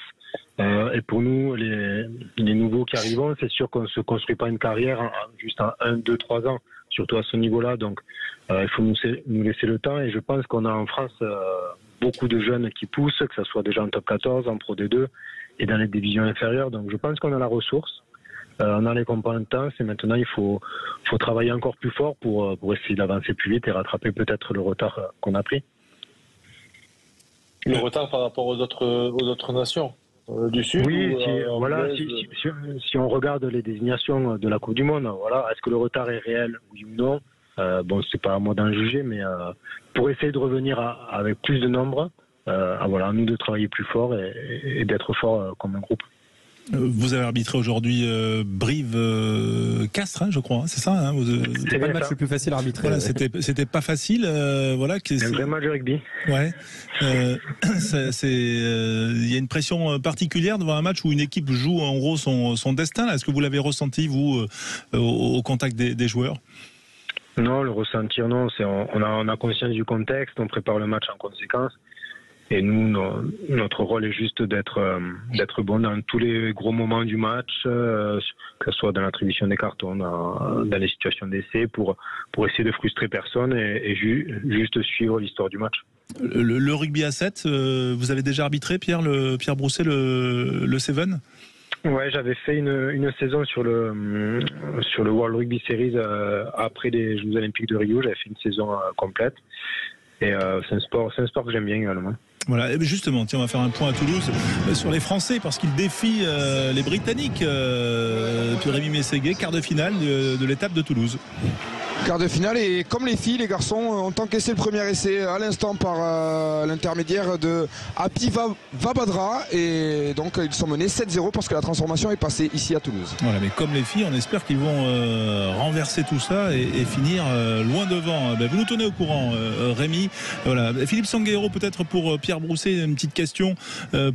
Et pour nous, les nouveaux qui arrivent, c'est sûr qu'on ne se construit pas une carrière juste en 1, 2, 3 ans, surtout à ce niveau-là. Donc il faut nous laisser le temps et je pense qu'on a en France beaucoup de jeunes qui poussent, que ce soit déjà en Top 14, en Pro D2 et dans les divisions inférieures. Donc je pense qu'on a la ressource. On a les compétences et maintenant il faut travailler encore plus fort pour essayer d'avancer plus vite et rattraper peut-être le retard qu'on a pris. Le retard par rapport aux autres nations du Sud? Oui, si on regarde les désignations de la Coupe du Monde, voilà, est-ce que le retard est réel, oui ou non? C'est pas à moi d'en juger, mais pour essayer de revenir avec plus de nombre, voilà, à nous de travailler plus fort et d'être fort comme un groupe. Vous avez arbitré aujourd'hui Brive-Castres, je crois, c'est ça, c'était pas le match le plus facile à arbitrer. Voilà, c'était pas facile. C'est un vrai match de rugby. Ouais. Il y a une pression particulière devant un match où une équipe joue en gros son destin. Est-ce que vous l'avez ressenti, vous, au contact des joueurs? Non, le ressentir, non. On a conscience du contexte, on prépare le match en conséquence. Et nous, notre rôle est juste d'être bon dans tous les gros moments du match, que ce soit dans l'attribution des cartons, dans les situations d'essai, pour essayer de frustrer personne et juste suivre l'histoire du match. Le rugby à 7, vous avez déjà arbitré, Pierre Brousset, le Seven? Ouais, j'avais fait une saison sur le World Rugby Series après les Jeux Olympiques de Rio. J'avais fait une saison complète. Et c'est un sport que j'aime bien également. Voilà, et justement, tiens, on va faire un point à Toulouse sur les Français parce qu'ils défient les Britanniques. Puis Rémi Mességuet, quart de finale de l'étape de Toulouse. Quart de finale, et comme les filles, les garçons ont encaissé le premier essai à l'instant par l'intermédiaire de Happy Vabadra, et donc ils sont menés 7-0 parce que la transformation est passée ici à Toulouse. Voilà, mais comme les filles, on espère qu'ils vont renverser tout ça et finir loin devant. Vous nous tenez au courant, Rémi. Voilà. Philippe Sanguero, peut-être pour Pierre Brousset, une petite question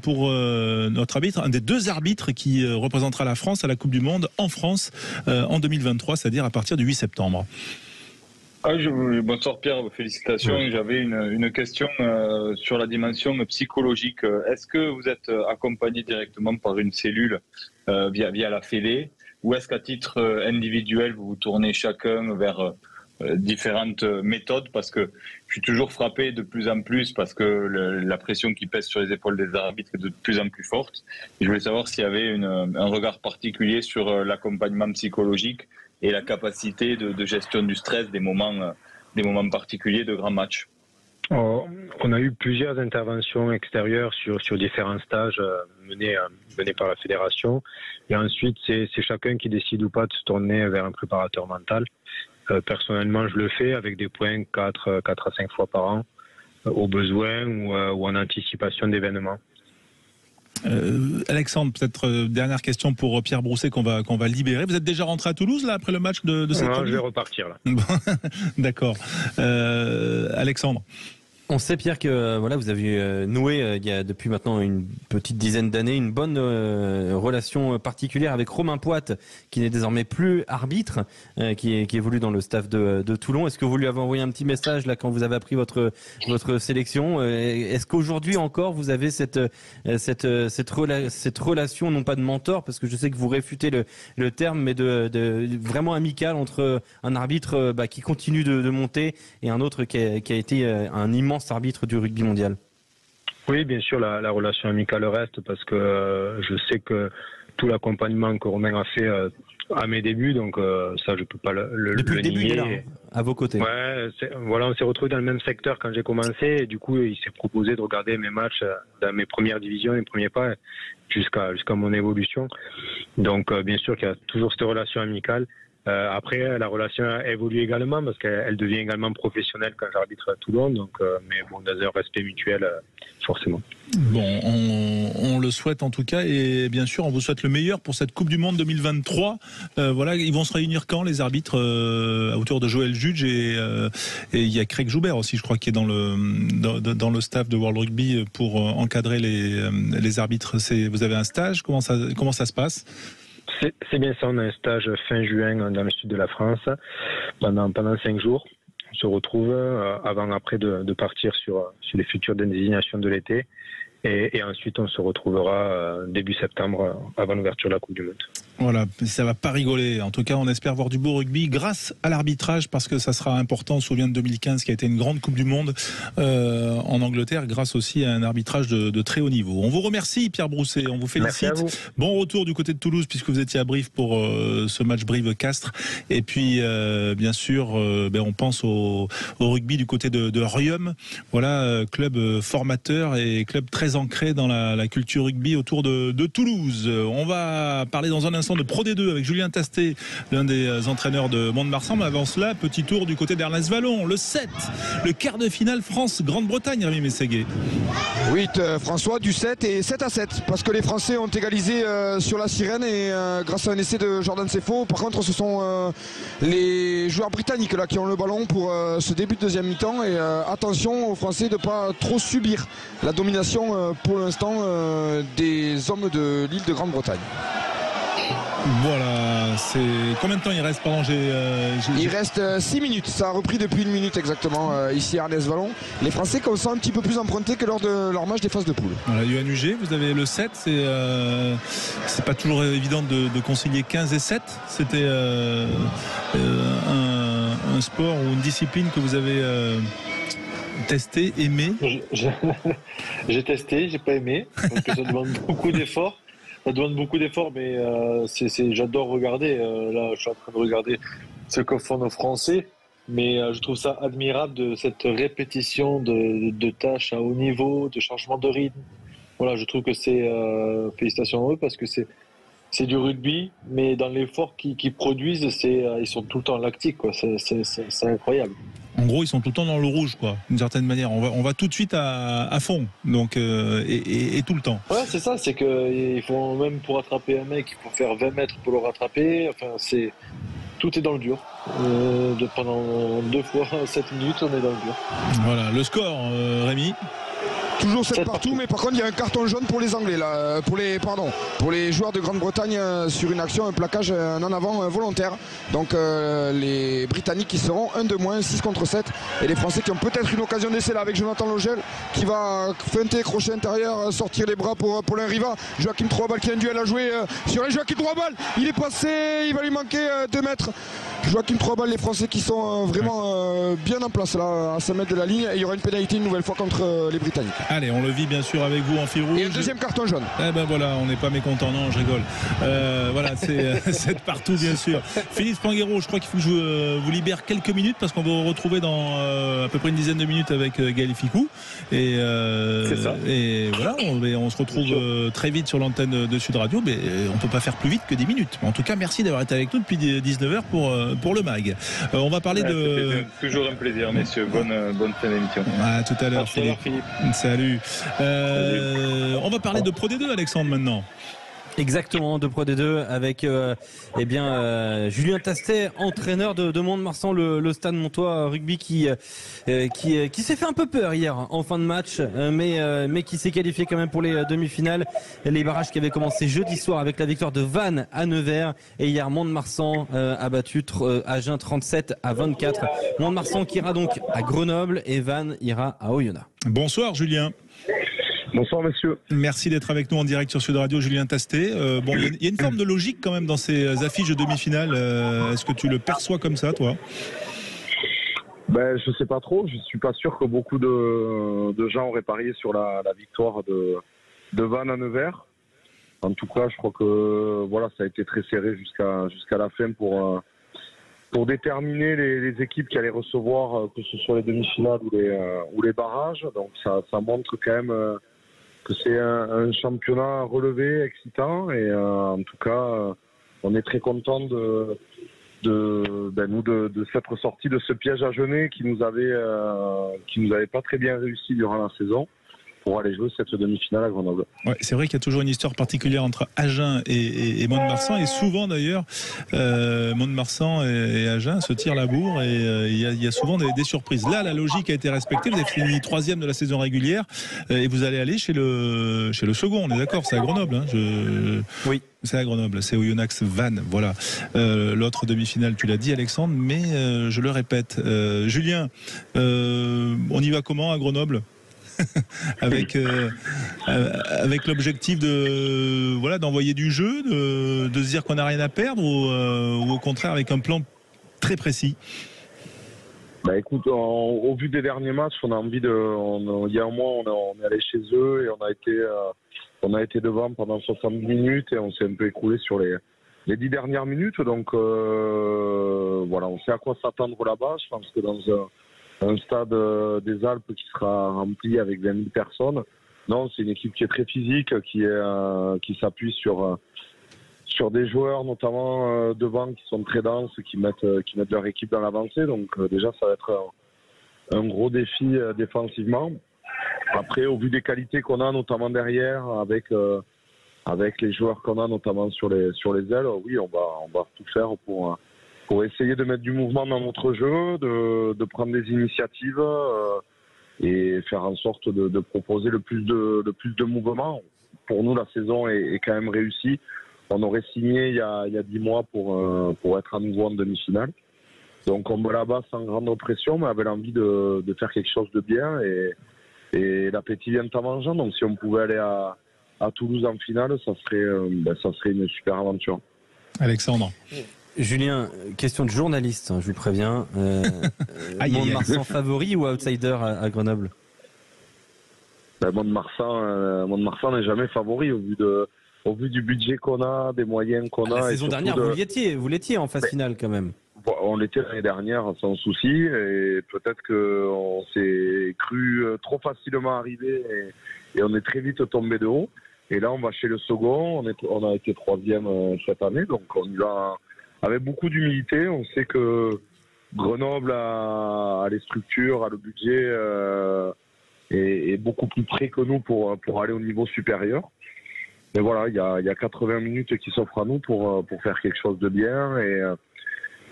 pour notre arbitre, un des deux arbitres qui représentera la France à la Coupe du Monde en France en 2023, c'est-à-dire à partir du 8 septembre. Bonsoir Pierre, félicitations. Oui. J'avais une question sur la dimension psychologique. Est-ce que vous êtes accompagné directement par une cellule via la Fédé, ou est-ce qu'à titre individuel vous vous tournez chacun vers différentes méthodes? Parce que je suis toujours frappé de plus en plus parce que la pression qui pèse sur les épaules des arbitres est de plus en plus forte. Et je voulais savoir s'il y avait un regard particulier sur l'accompagnement psychologique et la capacité de gestion du stress des moments particuliers de grands matchs. On a eu plusieurs interventions extérieures sur différents stages menés par la fédération, et ensuite c'est chacun qui décide ou pas de se tourner vers un préparateur mental. Personnellement, je le fais avec des points 4 à 5 fois par an, au besoin ou en anticipation d'événements. Alexandre, peut-être dernière question pour Pierre Brousset qu'on va libérer. Vous êtes déjà rentré à Toulouse là après le match de cette année ? Je vais repartir là. D'accord. Alexandre. On sait, Pierre, que voilà, vous avez noué il y a depuis maintenant une petite dizaine d'années une bonne relation particulière avec Romain Poite, qui n'est désormais plus arbitre, qui évolue dans le staff de Toulon. Est-ce que vous lui avez envoyé un petit message là quand vous avez appris votre sélection? Est-ce qu'aujourd'hui encore vous avez cette relation, non pas de mentor, parce que je sais que vous réfutez le terme, mais de vraiment amical entre un arbitre qui continue de monter et un autre qui a été un immense arbitre du rugby mondial? Oui, bien sûr, la relation amicale reste, parce que je sais que tout l'accompagnement que Romain a fait à mes débuts, donc ça je peux pas Depuis le début, nier. il est là, à vos côtés. Ouais, voilà, on s'est retrouvés dans le même secteur quand j'ai commencé, et du coup il s'est proposé de regarder mes matchs dans mes premières divisions, mes premiers pas, jusqu'à mon évolution. Donc bien sûr qu'il y a toujours cette relation amicale. Après, la relation a évolué également parce qu'elle devient également professionnelle quand j'arbitre à Toulon, donc, mais bon, dans un respect mutuel, forcément. Bon, on le souhaite en tout cas, et bien sûr, on vous souhaite le meilleur pour cette Coupe du Monde 2023. Voilà, ils vont se réunir quand, les arbitres, autour de Joël Judge, et il y a Craig Joubert aussi, je crois, qui est dans le staff de World Rugby pour encadrer les arbitres. Vous avez un stage? Comment ça se passe? C'est bien ça, on a un stage fin juin dans le sud de la France pendant 5 jours. On se retrouve après de partir sur les futures désignations de l'été, et ensuite on se retrouvera début septembre avant l'ouverture de la Coupe du Monde. Voilà, ça va pas rigoler. En tout cas, on espère voir du beau rugby grâce à l'arbitrage, parce que ça sera important. On se souvient de 2015 qui a été une grande Coupe du Monde en Angleterre, grâce aussi à un arbitrage de très haut niveau. On vous remercie, Pierre Brousset, on vous félicite. Merci à vous. Bon retour du côté de Toulouse, puisque vous étiez à Brive pour ce match Brive-Castres. Et puis, bien sûr, on pense au rugby du côté de Riom. Voilà, club formateur et club très ancré dans la culture rugby autour de Toulouse. On va parler dans un instant de Pro D2 avec Julien Tastet, l'un des entraîneurs de Mont-de-Marsan. Mais avant cela, petit tour du côté d'Ernest Vallon, le 7, le quart de finale France-Grande-Bretagne, Rémi Mességuet. Oui, François, du 7 et 7-7, parce que les Français ont égalisé sur la sirène, et grâce à un essai de Jordan Sefo. Par contre, ce sont les joueurs britanniques là qui ont le ballon pour ce début de deuxième mi-temps, et attention aux Français de ne pas trop subir la domination pour l'instant des hommes de l'île de Grande-Bretagne. Voilà, c'est combien de temps il reste? Il reste 6 minutes, ça a repris depuis 1 minute exactement ici à Ernest Vallon. Les Français sont un petit peu plus empruntés que lors de leur match des phases de poule. Voilà, UNUG, vous avez le 7, c'est pas toujours évident de concilier 15 et 7. C'était un sport ou une discipline que vous avez testé, aimé? J'ai testé, j'ai pas aimé, parce que ça demande beaucoup d'efforts. Ça demande beaucoup d'efforts, mais j'adore regarder. Là, je suis en train de regarder ce que font nos Français, mais je trouve ça admirable de cette répétition de tâches à haut niveau, de changement de rythme. Voilà, je trouve que c'est félicitations à eux, parce que c'est c'est du rugby, mais dans l'effort qu'ils produisent, ils sont tout le temps lactiques, quoi. C'est incroyable. En gros, ils sont tout le temps dans le rouge, quoi, d'une certaine manière. On va tout de suite à fond, donc et tout le temps. Ouais, c'est ça. C'est que il faut, même pour attraper un mec, il faut faire 20 mètres pour le rattraper. Enfin, tout est dans le dur. Pendant 2 fois 7 minutes, on est dans le dur. Voilà, le score, Rémi. Toujours 7 partout, mais par contre il y a un carton jaune pour les Anglais là, pour les joueurs de Grande-Bretagne sur une action, un plaquage, un en avant volontaire. Donc les Britanniques qui seront 1 de moins, 6 contre 7, et les Français qui ont peut-être une occasion d'essai là avec Jonathan Logel qui va feinter, crochet intérieur, sortir les bras pour Riva. Joachim Troabal qui a un duel à jouer sur un Joachim Troabal, il est passé, il va lui manquer 2 mètres. Joachim Troabal, les Français qui sont vraiment bien en place là à 5 mètres de la ligne, et il y aura une pénalité une nouvelle fois contre les Britanniques. Allez, on le vit bien sûr avec vous en fil rouge. Et un deuxième carton jaune. Eh ben voilà, on n'est pas mécontent, non, je rigole. Voilà, c'est 7 partout bien sûr. Philippe Spanghero, je crois qu'il faut que je vous libère quelques minutes parce qu'on va vous retrouver dans à peu près une dizaine de minutes avec Gaël Ficou. Et voilà, on se retrouve très vite sur l'antenne de Sud Radio, mais on peut pas faire plus vite que 10 minutes. En tout cas, merci d'avoir été avec nous depuis 19h pour le MAG. On va parler de... Toujours un plaisir, messieurs. Bonne fin d'émission. À tout à l'heure, Philippe. Salut. On va parler de Pro D2, Alexandre, maintenant. Exactement, de Pro D2 avec Julien Tastet, entraîneur de Mont-de-Marsan, le Stade Montois Rugby qui s'est fait un peu peur hier en fin de match, mais qui s'est qualifié quand même pour les demi-finales. Les barrages qui avaient commencé jeudi soir avec la victoire de Vannes à Nevers, et hier Mont-de-Marsan a battu Agen 37-24. Mont-de-Marsan qui ira donc à Grenoble et Vannes ira à Oyonnax. Bonsoir Julien. Bonsoir messieurs. Merci d'être avec nous en direct sur Sud Radio, Julien Tastet. Il y a une forme de logique quand même dans ces affiches de demi-finale. Est-ce que tu le perçois comme ça, toi ? Je sais pas trop. Je suis pas sûr que beaucoup de gens auraient parié sur la victoire de Vannes à Nevers. En tout cas, je crois que voilà, ça a été très serré jusqu'à la fin pour déterminer les équipes qui allaient recevoir, que ce soit les demi-finales ou les barrages. Donc ça montre quand même que c'est un championnat relevé, excitant, et en tout cas on est très content de s'être sortis de ce piège à Genève qui nous avait pas très bien réussi durant la saison, pour aller jouer cette demi-finale à Grenoble. Ouais, c'est vrai qu'il y a toujours une histoire particulière entre Agen et Mont-de-Marsan, et souvent d'ailleurs Mont-de-Marsan et Agen se tirent la bourre, et il y a souvent des surprises. Là, la logique a été respectée. Vous avez fini 3e de la saison régulière et vous allez aller chez le second. On est d'accord, c'est à Grenoble. Hein, Oui. C'est à Grenoble, c'est Oyonnax Vannes. Voilà. L'autre demi-finale, tu l'as dit, Alexandre, mais je le répète. Julien, on y va comment à Grenoble? avec l'objectif d'envoyer du jeu, de se dire qu'on n'a rien à perdre, ou au contraire avec un plan très précis? Écoute, au vu des derniers matchs, on a envie il y a un mois, on est allé chez eux et on a été devant pendant 60 minutes, et on s'est un peu écroulé sur les 10 dernières minutes. Donc voilà, on sait à quoi s'attendre là-bas. Je pense que dans un stade des Alpes qui sera rempli avec 20 000 personnes. Non, c'est une équipe qui est très physique, qui s'appuie sur des joueurs, notamment devant, qui sont très denses, qui mettent leur équipe dans l'avancée. Donc déjà, ça va être un gros défi défensivement. Après, au vu des qualités qu'on a, notamment derrière, avec les joueurs qu'on a, notamment sur les ailes, oui, on va tout faire pour essayer de mettre du mouvement dans notre jeu, de prendre des initiatives et faire en sorte de proposer le plus de mouvements. Pour nous, la saison est quand même réussie. On aurait signé il y a 10 mois pour être à nouveau en demi-finale. Donc on va là-bas sans grande pression, mais avec l'envie de faire quelque chose de bien, et l'appétit vient en mangeant. Donc si on pouvait aller à Toulouse en finale, ça serait une super aventure. Alexandre. Julien, question de journaliste, je vous préviens. Mont-de-Marsan favori ou outsider à Grenoble? Mont-de-Marsan n'est jamais favori au vu du budget qu'on a, des moyens qu'on a. La saison dernière, vous l'étiez en phase finale quand même. On l'était l'année dernière sans souci, et peut-être qu'on s'est cru trop facilement arriver, et on est très vite tombé de haut. Et là, on va chez le second. On a été 3e cette année, donc on y va avec beaucoup d'humilité. On sait que Grenoble a les structures, a le budget, est beaucoup plus près que nous pour aller au niveau supérieur. Mais voilà, il y a 80 minutes qui s'offrent à nous pour faire quelque chose de bien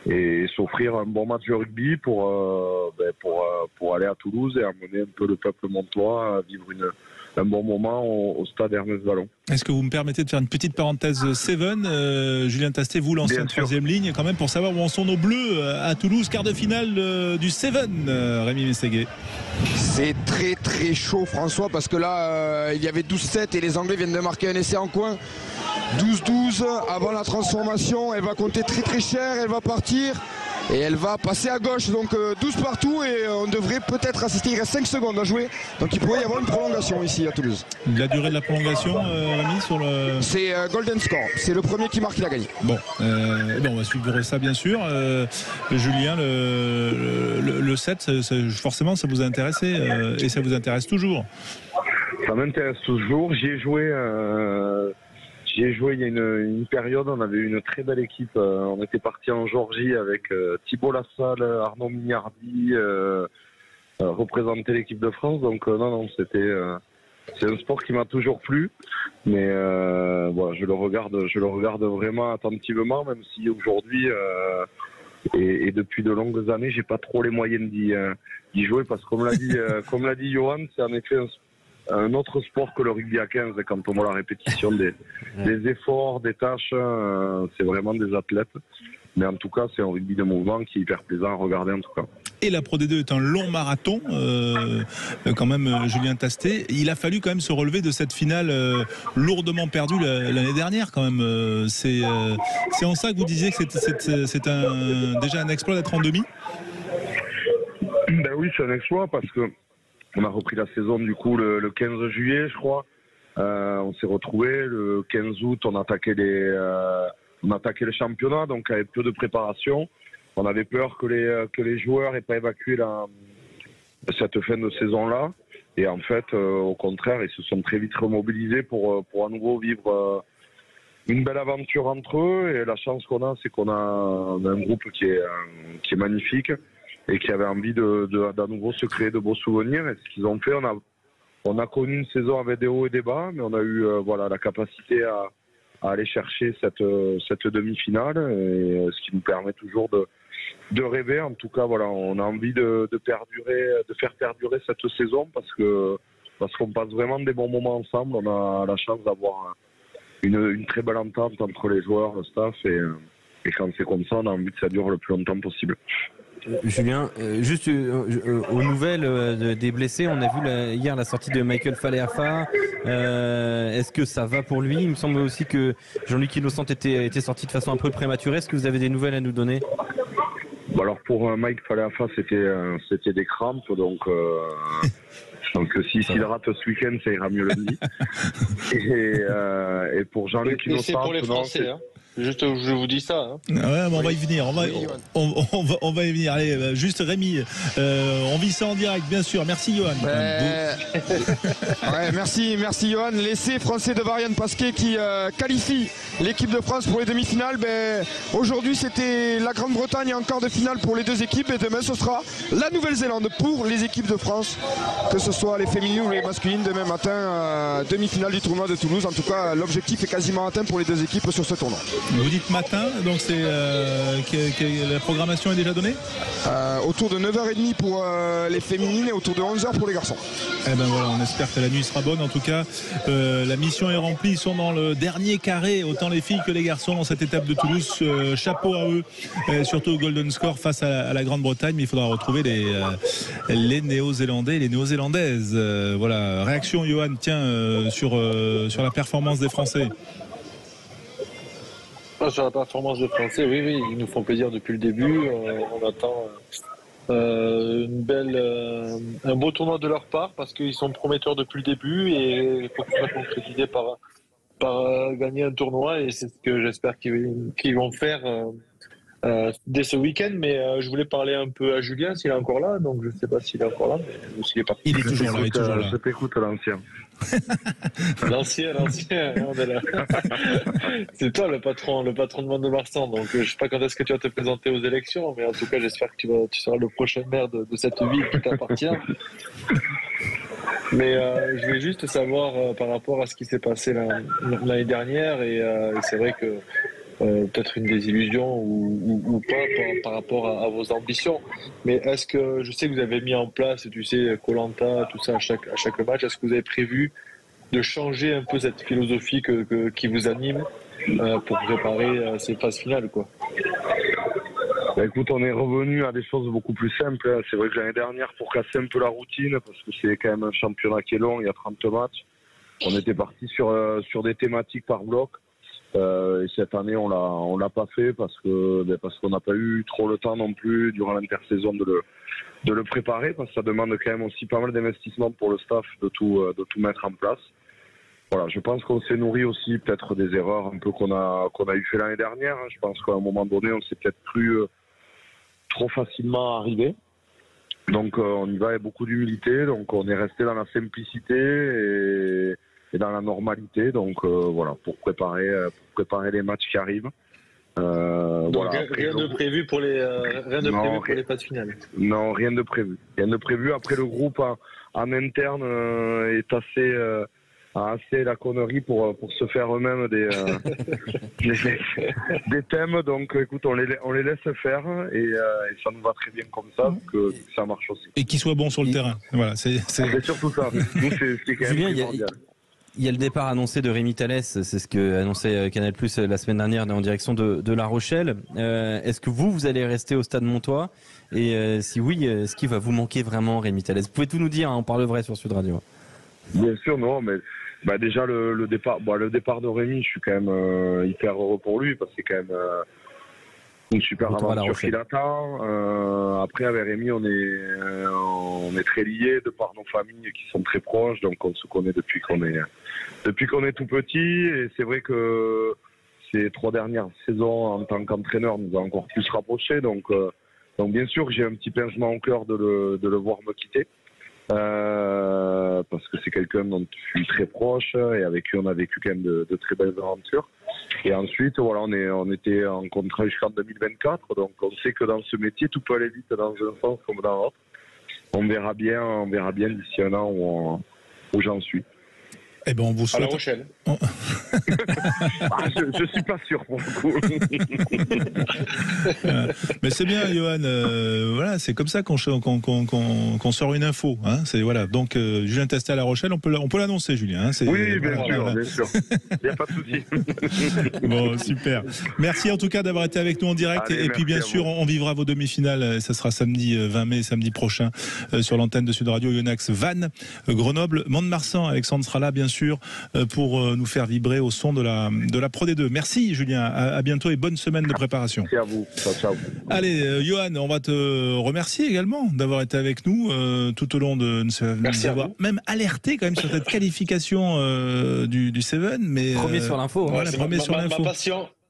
et s'offrir un bon match de rugby pour aller à Toulouse et amener un peu le peuple montois à vivre un bon moment au stade Ernest Vallon. Est-ce que vous me permettez de faire une petite parenthèse Seven, Julien Tastet, vous lancez en troisième ligne quand même pour savoir où en sont nos bleus à Toulouse, quart de finale du Seven, Rémi Mességuet. C'est très très chaud François parce que là il y avait 12-7 et les Anglais viennent de marquer un essai en coin. 12-12 avant la transformation, elle va compter très très cher, elle va partir et elle va passer à gauche, donc 12 partout et on devrait peut-être assister, il reste 5 secondes à jouer, donc il pourrait y avoir une prolongation ici à Toulouse. La durée de la prolongation, Rémi, sur le... C'est Golden Score, c'est le premier qui marque, il a gagné. Bon, on va suivre ça bien sûr. Julien, le 7, forcément ça vous a intéressé et ça vous intéresse toujours? Ça m'intéresse toujours, j'y ai joué il y a une période, on avait une très belle équipe. On était parti en Géorgie avec Thibault Lassalle, Arnaud Mignardi, représenter l'équipe de France. Donc c'est un sport qui m'a toujours plu. Mais voilà, je le regarde vraiment attentivement, même si aujourd'hui et depuis de longues années, j'ai pas trop les moyens d'y jouer parce que comme l'a dit Johan, c'est en effet un autre sport que le rugby à 15, quand on voit la répétition des efforts, des tâches, c'est vraiment des athlètes. Mais en tout cas, c'est un rugby de mouvement qui est hyper plaisant à regarder en tout cas. Et la Pro D2 est un long marathon, quand même, Julien Tastet. Il a fallu quand même se relever de cette finale lourdement perdue l'année dernière quand même. C'est en ça que vous disiez que c'est déjà un exploit d'être en demi? Ben oui, c'est un exploit parce que on a repris la saison du coup le 15 juillet, je crois. On s'est retrouvés le 15 août, on attaquait le championnat, donc avec peu de préparation. On avait peur que les joueurs n'aient pas évacué cette fin de saison-là. Et en fait, au contraire, ils se sont très vite remobilisés pour à nouveau vivre une belle aventure entre eux. Et la chance qu'on a, c'est qu'on a un groupe qui est magnifique et qui avait envie d'à nouveau se créer de beaux souvenirs. Et ce qu'ils ont fait, on a connu une saison avec des hauts et des bas, mais on a eu la capacité à aller chercher cette demi-finale, et ce qui nous permet toujours de rêver. En tout cas, voilà, on a envie de faire perdurer cette saison parce qu'on passe vraiment des bons moments ensemble. On a la chance d'avoir une très belle entente entre les joueurs, le staff, et quand c'est comme ça, on a envie que ça dure le plus longtemps possible. Julien, juste aux nouvelles des blessés, on a vu hier la sortie de Michael Faleafa. Est-ce que ça va pour lui? Il me semble aussi que Jean-Luc Innocent était sorti de façon un peu prématurée. Est-ce que vous avez des nouvelles à nous donner? Bon, alors pour Mike Faleafa, c'était des crampes, donc s'il rate ce week-end, ça ira mieux lundi. Et pour Jean-Luc Innocent, c'est pour les Français. Juste, je vous dis ça. Hein. Ouais, mais on va y venir. On va y venir. Allez, juste Rémi, on vit ça en direct, bien sûr. Merci, Johan. Ouais, merci, Johan. L'essai français de Varian Pasquet qui qualifie l'équipe de France pour les demi-finales. Aujourd'hui, c'était la Grande-Bretagne en quart de finale pour les deux équipes. Et demain, ce sera la Nouvelle-Zélande pour les équipes de France, que ce soit les féminines ou les masculines. Demain matin, demi-finale du tournoi de Toulouse. En tout cas, l'objectif est quasiment atteint pour les deux équipes sur ce tournoi. Vous dites matin, donc c'est la programmation est déjà donnée? Autour de 9h30 pour les féminines et autour de 11h pour les garçons. Eh ben voilà, on espère que la nuit sera bonne. En tout cas, la mission est remplie. Ils sont dans le dernier carré, autant les filles que les garçons dans cette étape de Toulouse. Chapeau à eux, surtout au Golden Score face à la Grande-Bretagne. Mais il faudra retrouver les Néo-Zélandais et les Néo-Zélandaises. Voilà, réaction Johan, tiens, sur la performance des Français. Sur la performance des Français, oui, ils nous font plaisir depuis le début. On attend un beau tournoi de leur part parce qu'ils sont prometteurs depuis le début et il faut que ça soit concrétisé par gagner un tournoi, et c'est ce que j'espère qu'ils vont faire dès ce week-end, mais je voulais parler un peu à Julien s'il est encore là, donc je ne sais pas s'il est encore là, mais s'il est parti. Il est toujours là, il est toujours là. Je t'écoute, l'ancien. L'ancien, on est là. C'est toi le patron de Mont-de-Marsan, donc je ne sais pas quand est-ce que tu vas te présenter aux élections, mais en tout cas j'espère que tu seras le prochain maire de cette ville qui t'appartient. Mais je voulais juste savoir par rapport à ce qui s'est passé l'année dernière, et c'est vrai que peut-être une désillusion ou pas par rapport à vos ambitions. Mais est-ce que, je sais que vous avez mis en place, tu sais, Koh-Lanta, tout ça à chaque match, est-ce que vous avez prévu de changer un peu cette philosophie qui vous anime pour préparer ces phases finales, quoi? Bah écoute, on est revenu à des choses beaucoup plus simples. C'est vrai que l'année dernière, pour casser un peu la routine, parce que c'est quand même un championnat qui est long, il y a 30 matchs, on était parti sur des thématiques par bloc. Et cette année, on l'a pas fait parce qu'on n'a pas eu trop le temps non plus durant l'intersaison de le préparer, parce que ça demande quand même aussi pas mal d'investissement pour le staff de tout mettre en place. Voilà, je pense qu'on s'est nourri aussi peut-être des erreurs un peu qu'on a eu fait l'année dernière. Je pense qu'à un moment donné, on s'est peut-être cru trop facilement arriver. Donc on y va avec beaucoup d'humilité. Donc on est resté dans la simplicité et dans la normalité. Donc voilà, pour préparer les matchs qui arrivent. Donc voilà. rien de prévu pour les phases finales. Non, rien de prévu. Rien de prévu. Après, le groupe en interne est assez la connerie pour se faire eux-mêmes des thèmes. Donc écoute, on les laisse faire et ça nous va très bien comme ça, que ça marche aussi. Et qu'ils soient bons sur le terrain. Voilà, c'est surtout ça. Nous, c'est quand même primordial. Il y a le départ annoncé de Rémi Thalès, c'est ce que annonçait Canal+ la semaine dernière en direction de La Rochelle. Est-ce que vous allez rester au Stade Montois? Et si oui, est-ce qu'il va vous manquer vraiment, Rémi Thalès? Vous pouvez tout nous dire, hein, on parle vrai sur Sud Radio. Bien sûr, non, mais déjà le départ de Rémi, je suis quand même hyper heureux pour lui, parce que c'est quand même une super aventure qu'il attend. Après, avec Rémi, on est très liés de par nos familles qui sont très proches, donc on se connaît depuis qu'on est tout petit. Et c'est vrai que ces 3 dernières saisons en tant qu'entraîneur nous ont encore plus rapprochés. Donc bien sûr que j'ai un petit pincement au cœur de le voir me quitter. Parce que c'est quelqu'un dont je suis très proche et avec qui on a vécu quand même de très belles aventures. Et ensuite, voilà, on était en contrat jusqu'en 2024, donc on sait que dans ce métier, tout peut aller vite dans un sens comme dans l'autre. On verra bien d'ici un an où j'en suis. Eh ben, on vous souhaite. À La Rochelle. Je suis pas sûr pour le coup. Mais c'est bien, Johan. Voilà, c'est comme ça qu'on sort une info. Hein. C'est voilà. Donc Julien Testet à La Rochelle, on peut l'annoncer, Julien. Hein. Oui, bien sûr. Il n'y a pas de souci. Bon, super. Merci en tout cas d'avoir été avec nous en direct. Allez, et puis bien sûr, on vivra vos demi-finales. Ça sera samedi 20 mai, samedi prochain, sur l'antenne de Sud Radio, Yonax Vannes, Grenoble, Mont-de-Marsan. Alexandre sera là, bien sûr, pour nous faire vibrer au son de la Pro D2. Merci Julien, à bientôt et bonne semaine de préparation. Merci à vous. Ciao. Allez, Johan, on va te remercier également d'avoir été avec nous tout au long de nous avoir même alerté quand même sur cette qualification du Seven. Mais premier sur l'info. Voilà, premier sur l'info.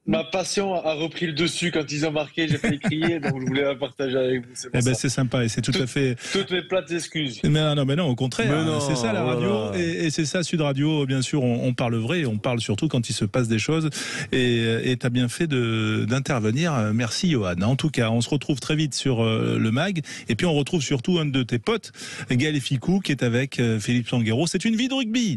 Ma passion a repris le dessus quand ils ont marqué, j'ai failli crier, donc je voulais la partager avec vous. C'est sympa et c'est tout à fait. Toutes mes plates excuses. Mais non, au contraire, c'est ça la radio et c'est ça Sud Radio. Bien sûr, on parle vrai, on parle surtout quand il se passe des choses et t'as bien fait d'intervenir. Merci Johan. En tout cas, on se retrouve très vite sur le mag et puis on retrouve surtout un de tes potes, Gaël Ficou, qui est avec Philippe Sanguero. C'est une vie de rugby.